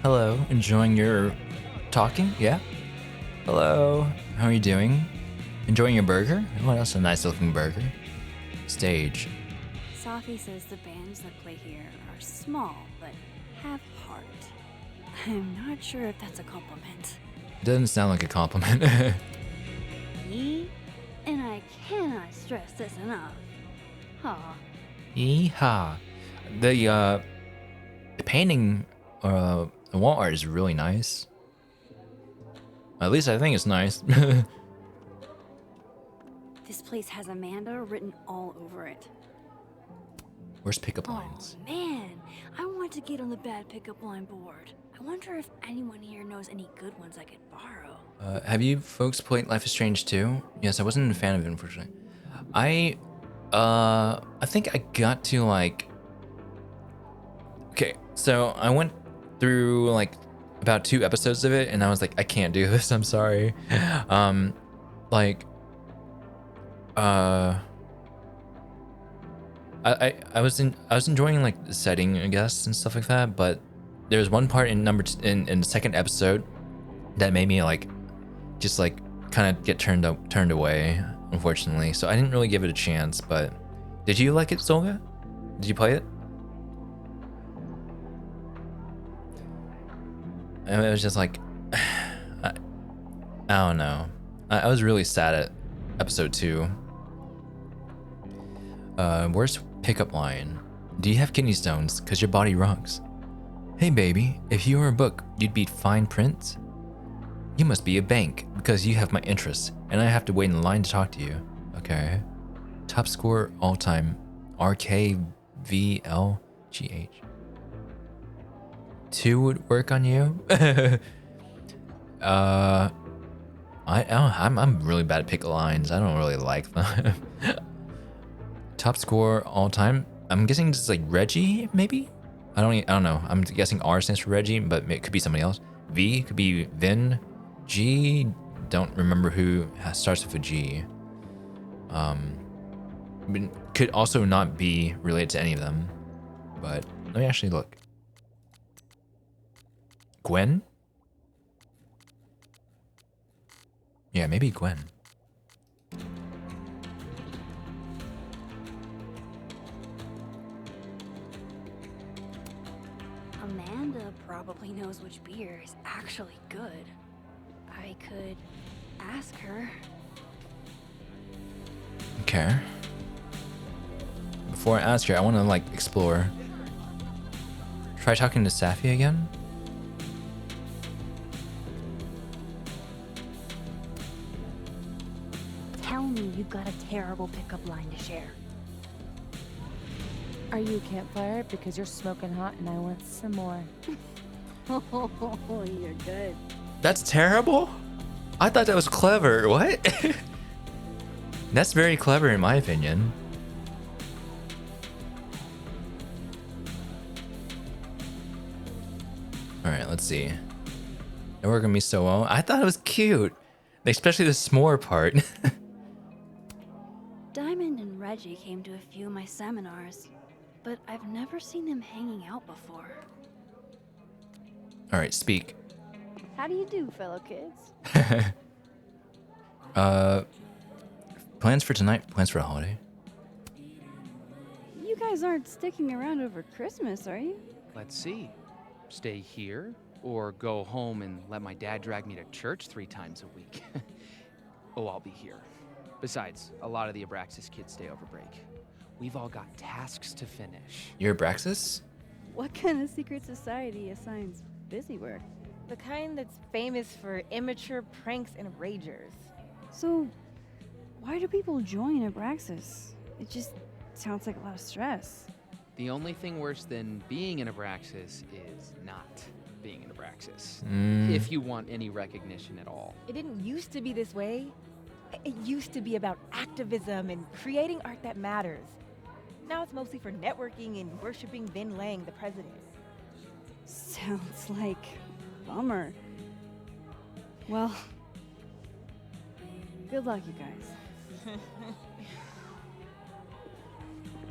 Hello, enjoying your talking? Yeah. Hello, how are you doing? Enjoying your burger? Oh, that's a nice looking burger. Stage. Safi says the bands that play here are small, but have heart. I'm not sure if that's a compliment. It doesn't sound like a compliment. Me? And I cannot stress this enough. Aw. Yeehaw. The painting, the wall art is really nice. At least I think it's nice. This place has Amanda written all over it. Where's pickup lines? Oh man, I want to get on the bad pickup line board. I wonder if anyone here knows any good ones I could borrow. Have you folks played Life is Strange 2? Yes, I wasn't a fan of it, unfortunately. I think I got to like... Okay, so I went through like about 2 episodes of it, and I was like, I can't do this, I'm sorry. I was enjoying like the setting, I guess, and stuff like that, but there was one part in in the second episode that made me like just like kind of get turned away, unfortunately. So I didn't really give it a chance. But did you like it, Zolga? Did you play it? And it was just like I don't know. I was really sad at episode 2. Worst pickup line. Do you have kidney stones? Cause your body rocks. Hey baby, if you were a book, you'd be fine print. You must be a bank because you have my interests, and I have to wait in line to talk to you. Okay. Top score all time. RKVLGH. 2 would work on you. I'm really bad at pick lines. I don't really like them. Top score all time. I'm guessing it's like Reggie, maybe. I don't know. I'm guessing R stands for Reggie, but it could be somebody else. V could be Vin. G, don't remember who starts with a G. Could also not be related to any of them. But let me actually look. Gwen? Yeah, maybe Gwen. Amanda probably knows which beer is actually good. I could ask her. Okay. Before I ask her, I want to like explore. Try talking to Safi again. Tell me you've got a terrible pickup line to share. Are you a campfire? Because you're smoking hot and I want some more. Oh, you're good. That's terrible? I thought that was clever. What? That's very clever in my opinion. Alright, let's see. It worked on me so well. I thought it was cute. Especially the s'more part. Diamond and Reggie came to a few of my seminars, but I've never seen them hanging out before. Alright, speak. How do you do, fellow kids? Plans for tonight? Plans for a holiday? You guys aren't sticking around over Christmas, are you? Let's see. Stay here or go home and let my dad drag me to church 3 times a week. Oh, I'll be here. Besides, a lot of the Abraxas kids stay over break. We've all got tasks to finish. You're Abraxas? What kind of secret society assigns busy work? The kind that's famous for immature pranks and ragers. So, why do people join Abraxas? It just sounds like a lot of stress. The only thing worse than being in Abraxas is not being in Abraxas. If you want any recognition at all. It didn't used to be this way. It used to be about activism and creating art that matters. Now it's mostly for networking and worshiping Vin Lang, the president. Sounds like a bummer. Well, good luck, you guys.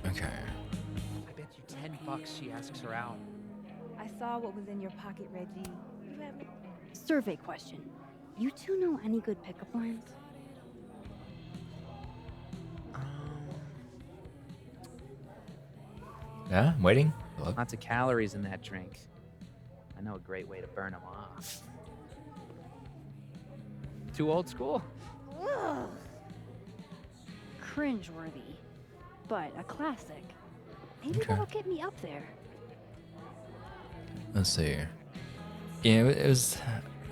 Okay. I bet you $10 she asks her out. I saw what was in your pocket, Reggie. You have survey question. You two know any good pickup lines? Yeah, I'm waiting. Hello? Lots of calories in that drink. I know a great way to burn them off. Too old school? Ugh. Cringeworthy, but a classic. Maybe Okay. that'll get me up there. Let's see. Yeah, it was.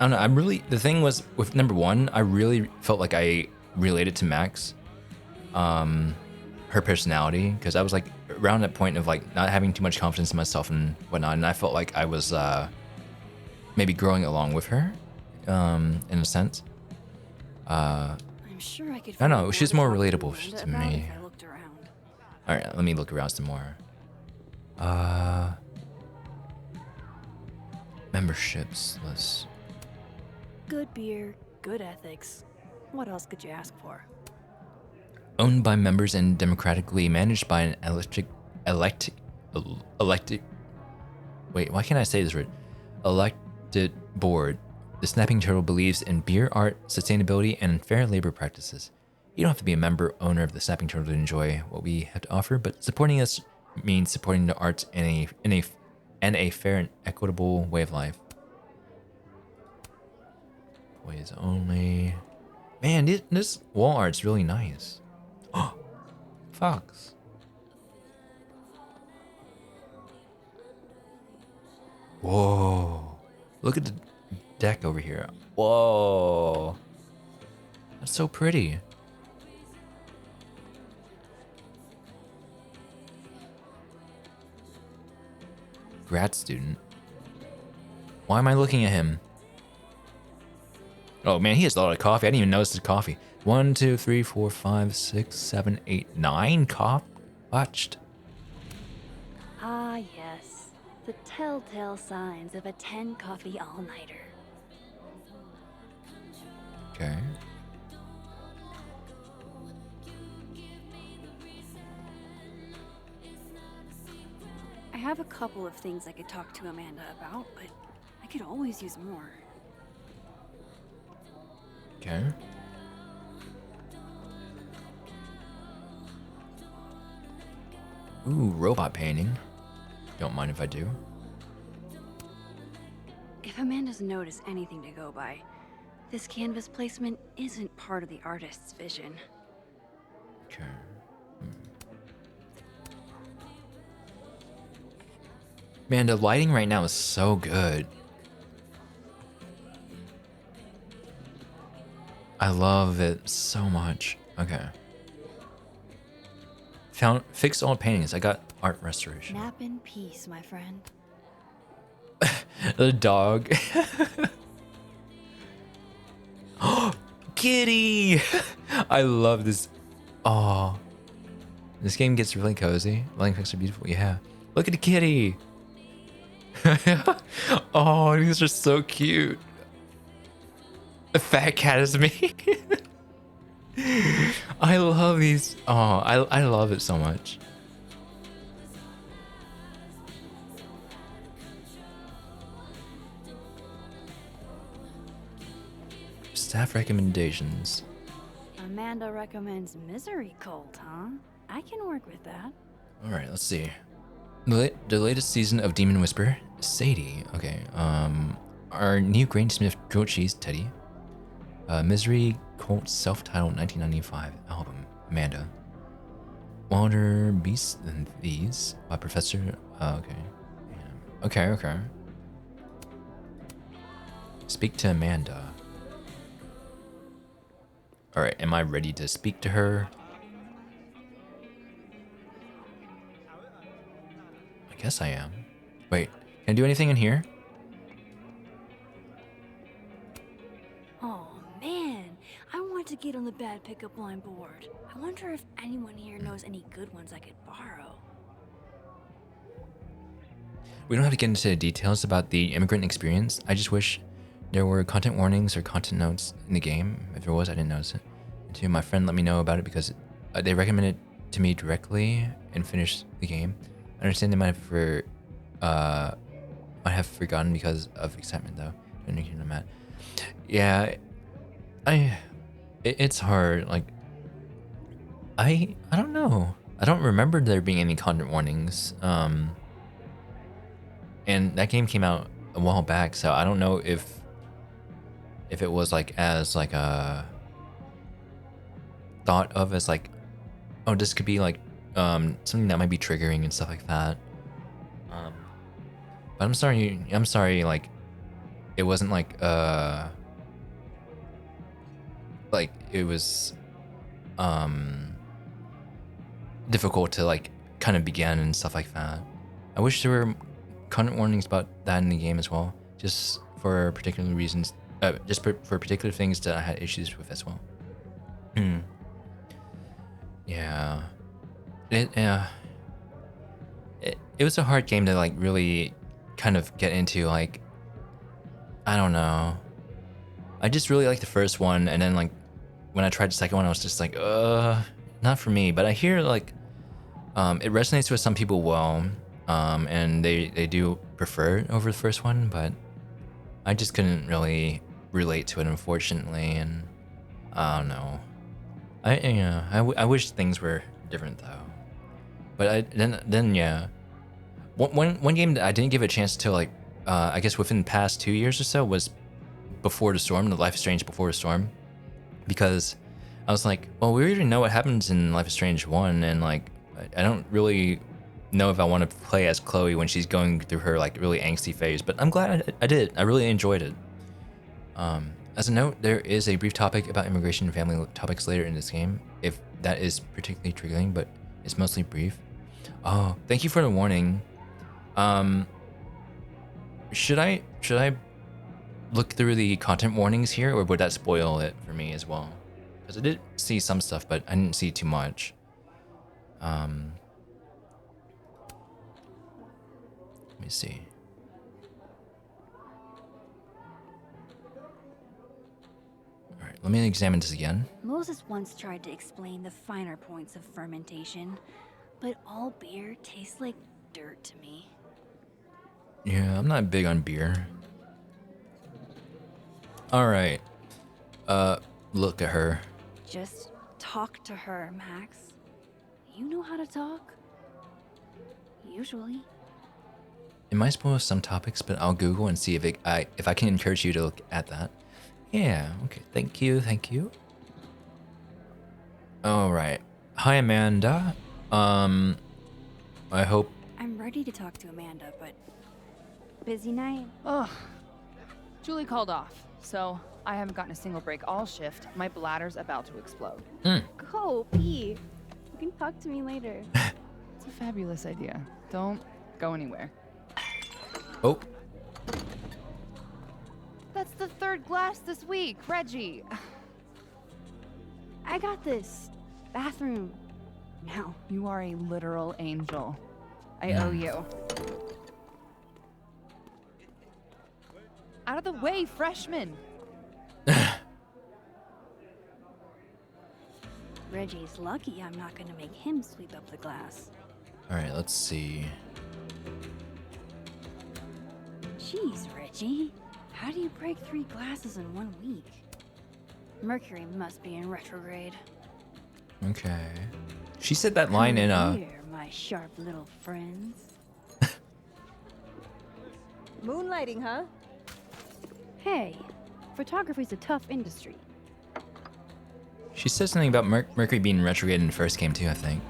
I don't know. I'm really. The thing was with number one, I really felt like I related to Max, her personality, because I was like around that point of like not having too much confidence in myself and whatnot, and I felt like I was maybe growing along with her, in a sense. I'm sure I could. I don't know. find She's more more to talk relatable Amanda to about me. if I looked around. All right, let me look around some more. Memberships list. Good beer, good ethics. What else could you ask for? Owned by members and democratically managed by an elected. Wait, why can't I say this right? Elected board. The Snapping Turtle believes in beer art, sustainability, and fair labor practices. You don't have to be a member owner of the Snapping Turtle to enjoy what we have to offer, but supporting us means supporting the arts in a fair and equitable way of life. Employees only. Man, this wall art's really nice. Fox. Whoa. Look at the deck over here. Whoa. That's so pretty. Grad student. Why am I looking at him? Oh man, he has a lot of coffee. I didn't even notice the coffee. 1, 2, 3, 4, 5, 6, 7, 8, 9 watched. Ah, yes. The telltale signs of a 10 coffee all-nighter. Okay. I have a couple of things I could talk to Amanda about, but I could always use more. Okay. Ooh, robot painting. Don't mind if I do. If Amanda's noticed anything to go by, this canvas placement isn't part of the artist's vision. Okay. Man, the lighting right now is so good. I love it so much. Okay. Fixed all paintings. I got art restoration. Nap in peace, my friend. The dog. Kitty! I love this. Oh. This game gets really cozy. Lighting effects are beautiful. Yeah. Look at the kitty. Oh, these are so cute. The fat cat is me. I love these. Oh, I love it so much. Staff recommendations. Amanda recommends Misery Cult, huh? I can work with that. All right, let's see. The latest season of Demon Whisper, Sadie. Okay. Our new Grangesmith Grilled Cheese Teddy. Misery Cult self-titled 1995 album, Amanda. Wilder Beasts Than These by Professor. Okay. Okay. Speak to Amanda. All right, am I ready to speak to her? I guess I am. Wait, can I do anything in here? Oh man, I want to get on the bad pickup line board. I wonder if anyone here knows any good ones I could borrow. We don't have to get into the details about the immigrant experience. I just wish there were content warnings or content notes in the game. If there was, I didn't notice it. to my friend let me know about it because they recommended it to me directly and finished the game. I understand they might have forgotten because of excitement though. Don't you know, Matt? Yeah, it's hard. Like, I don't know. I don't remember there being any content warnings. And that game came out a while back, so I don't know if it was like as like a thought of as like, oh, this could be like something that might be triggering and stuff like that. But I'm sorry, like it wasn't like it was difficult to like kind of begin and stuff like that. I wish there were content warnings about that in the game as well, just for particular reasons, for particular things that I had issues with as well. Yeah, it was a hard game to like really kind of get into. Like, I don't know, I just really liked the first one, and then like when I tried the second one, I was just like, not for me. But I hear like it resonates with some people well, and they do prefer it over the first one, but I just couldn't really relate to it, unfortunately. And I don't know, I wish things were different though. But then yeah, one game that I didn't give a chance to, like I guess within the past 2 years or so, was Before the Storm, the Life is Strange Before the Storm, because I was like, well, we already know what happens in Life is Strange 1, and like I don't really know if I want to play as Chloe when she's going through her like really angsty phase, but I'm glad I did. I really enjoyed it. As a note, there is a brief topic about immigration and family topics later in this game, if that is particularly triggering, but it's mostly brief. Oh, thank you for the warning. Should I look through the content warnings here, or would that spoil it for me as well? Because I did see some stuff, but I didn't see too much. Let me see. All right, let me examine this again. Moses once tried to explain the finer points of fermentation, but all beer tastes like dirt to me. Yeah, I'm not big on beer. All right. Look at her. Just talk to her, Max. You know how to talk. Usually. It might spoil some topics, but I'll Google and see if I can encourage you to look at that. Yeah, okay. Thank you. All right. Hi, Amanda. I hope... I'm ready to talk to Amanda, but... Busy night. Ugh. Julie called off, so I haven't gotten a single break all shift. My bladder's about to explode. Go pee. You can talk to me later. It's a fabulous idea. Don't go anywhere. Oh. That's the third glass this week, Reggie. I got this. Bathroom. Now. You are a literal angel. I owe you. Out of the way, freshman! Reggie's lucky I'm not gonna make him sweep up the glass. All right, let's see. Jeez, Reggie. How do you break 3 glasses in 1 week? Mercury must be in retrograde. Okay. She said that line in Here, my sharp little friends. Moonlighting, huh? Hey, photography's a tough industry. She said something about Mercury being retrograde in the first game too, I think.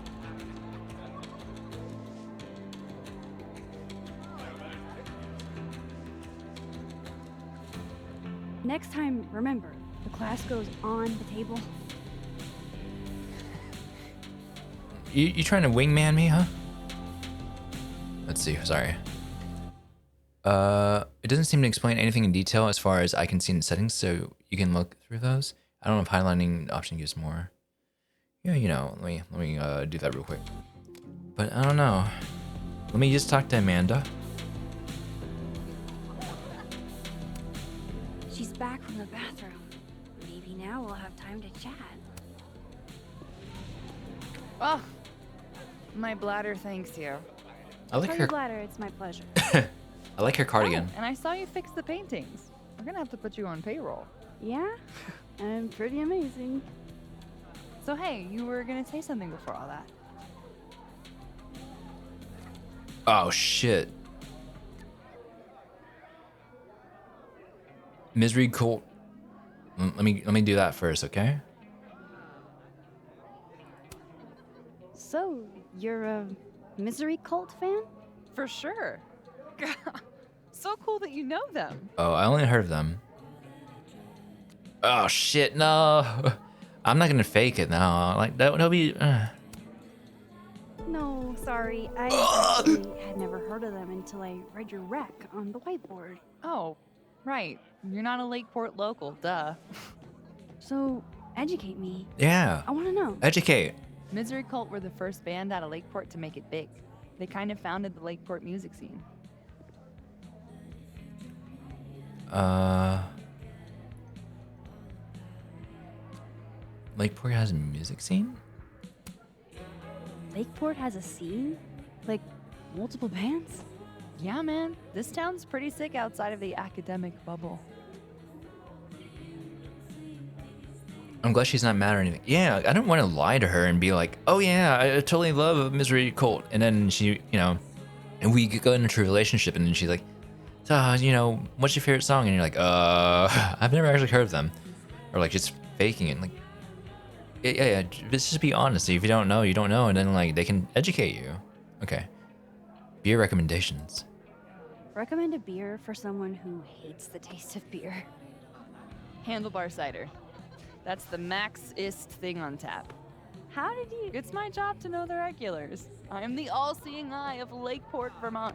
Next time, remember, the class goes on the table. You trying to wingman me, huh? Let's see, sorry. It doesn't seem to explain anything in detail as far as I can see in the settings, so you can look through those. I don't know if highlighting the option gives more. Yeah, you know, let me do that real quick. But I don't know. Let me just talk to Amanda. She's back from the bathroom. Maybe now we'll have time to chat. Oh, my bladder thanks you. I like Tell her. your bladder, it's my pleasure. I like her cardigan. Oh, and I saw you fix the paintings. We're gonna have to put you on payroll. Yeah? I'm pretty amazing. So hey, you were gonna say something before all that. Oh shit. Misery cult. Let me do that first, okay? So, you're a Misery Cult fan? For sure. So cool that you know them. Oh, I only heard of them. Oh shit, no. I'm not gonna fake it now. Like that'll be. No, sorry. I actually had never heard of them until I read your rec on the whiteboard. Oh, right. You're not a Lakeport local, duh. So, educate me. Yeah. I want to know. Educate. Misery Cult were the first band out of Lakeport to make it big. They kind of founded the Lakeport music scene. Lakeport has a music scene? Lakeport has a scene? Like, multiple bands? Yeah, man. This town's pretty sick outside of the academic bubble. I'm glad she's not mad or anything. Yeah, I don't want to lie to her and be like, oh yeah, I totally love Misery Cult. And then she, you know, and we go into a relationship and then she's like, you know, what's your favorite song? And you're like, I've never actually heard of them. Or like just faking it. Like, yeah, just be honest. If you don't know, you don't know. And then like they can educate you. Okay. Beer recommendations. Recommend a beer for someone who hates the taste of beer. Handlebar cider. That's the max-ist thing on tap. How did you... It's my job to know the regulars. I am the all-seeing eye of Lakeport, Vermont.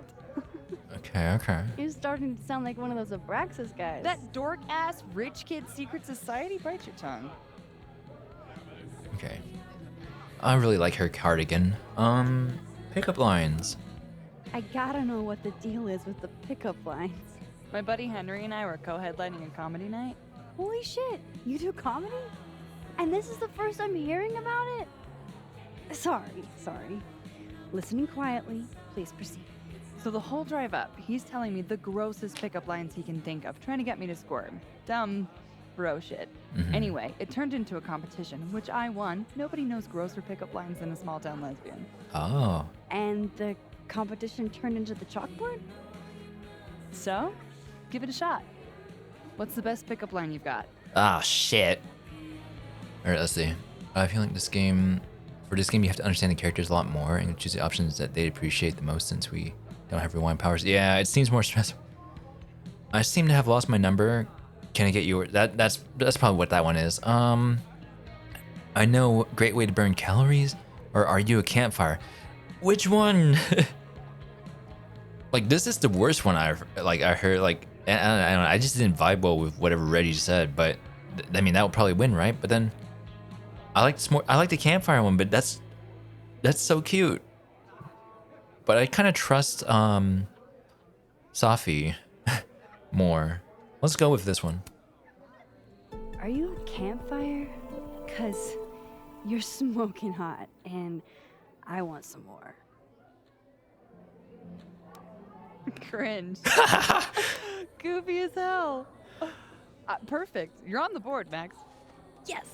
Okay. You're starting to sound like one of those Abraxas guys. That dork-ass rich kid secret society? Bite your tongue. Okay. I really like her cardigan. Pickup lines. I gotta know what the deal is with the pickup lines. My buddy Henry and I were co-headlining a comedy night. Holy shit, you do comedy? And this is the first I'm hearing about it? Sorry. Listening quietly, please proceed. So the whole drive up, he's telling me the grossest pickup lines he can think of, trying to get me to squirm. Dumb bro shit. Mhm. Anyway, it turned into a competition, which I won. Nobody knows grosser pickup lines than a small town lesbian. Oh. And the competition turned into the chalkboard? So, give it a shot. What's the best pickup line you've got? Ah, shit. Alright, let's see. I feel like for this game, you have to understand the characters a lot more and choose the options that they appreciate the most since we don't have rewind powers. Yeah, it seems more stressful. I seem to have lost my number. Can I get your... That's probably what that one is. I know, great way to burn calories? Or are you a campfire? Which one? Like, this is the worst one I heard, like... I don't know, I just didn't vibe well with whatever Reggie said, but I mean that would probably win, right? But then I like the campfire one, but that's so cute. But I kind of trust Safi more. Let's go with this one. Are you a campfire? 'Cause you're smoking hot, and I want some more. Cringe. Goofy as hell. Perfect. You're on the board, Max. Yes!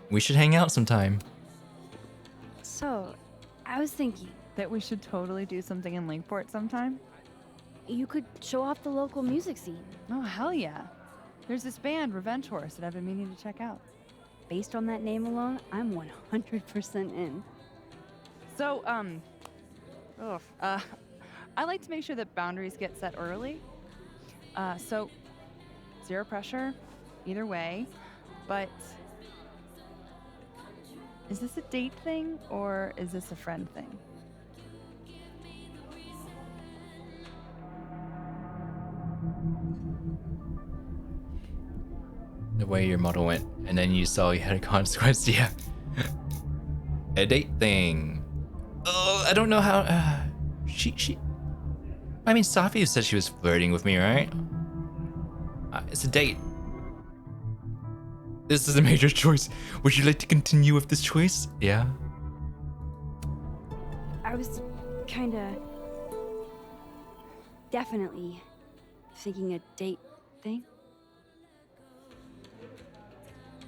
We should hang out sometime. So, I was thinking, That we should totally do something in Lakeport sometime? you could show off the local music scene. Oh, hell yeah. There's this band, Revenge Horse, that I've been meaning to check out. Based on that name alone, I'm 100% in. So, I like to make sure that boundaries get set early. So, zero pressure, either way. But, is this a date thing, or is this a friend thing? The way your model went, and then you saw you had a consequence. Yeah. A date thing. Oh, I don't know how. She. I mean, Safi said she was flirting with me, right? It's a date. This is a major choice. Would you like to continue with this choice? Yeah. I was kinda... definitely thinking a date thing.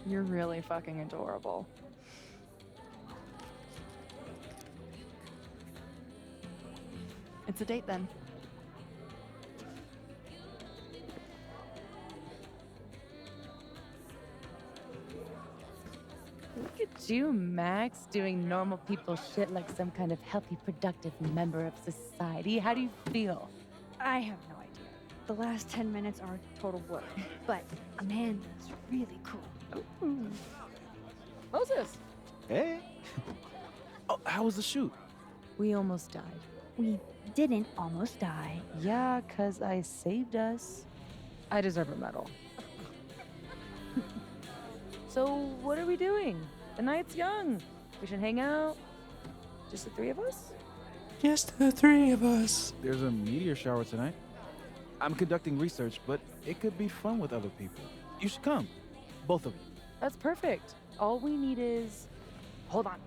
You're really fucking adorable. It's a date then. Look at you, Max, doing normal people shit like some kind of healthy, productive member of society. How do you feel? I have no idea. The last 10 minutes are total blur. But Amanda's really cool. Moses! Hey. Oh, how was the shoot? We almost died. We didn't almost die. Yeah, 'cause I saved us. I deserve a medal. So, what are we doing? The night's young. We should hang out. Just the three of us? Just the three of us. There's a meteor shower tonight. I'm conducting research, but it could be fun with other people. You should come. Both of you. That's perfect. All we need is... Hold on.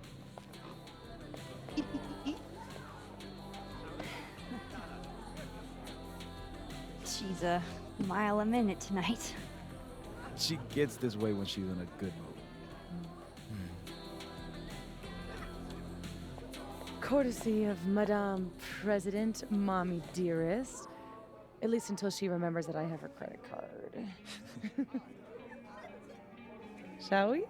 She's a mile a minute tonight. She gets this way when she's in a good mood. Courtesy of Madame President, Mommy Dearest. At least until she remembers that I have her credit card. Shall we?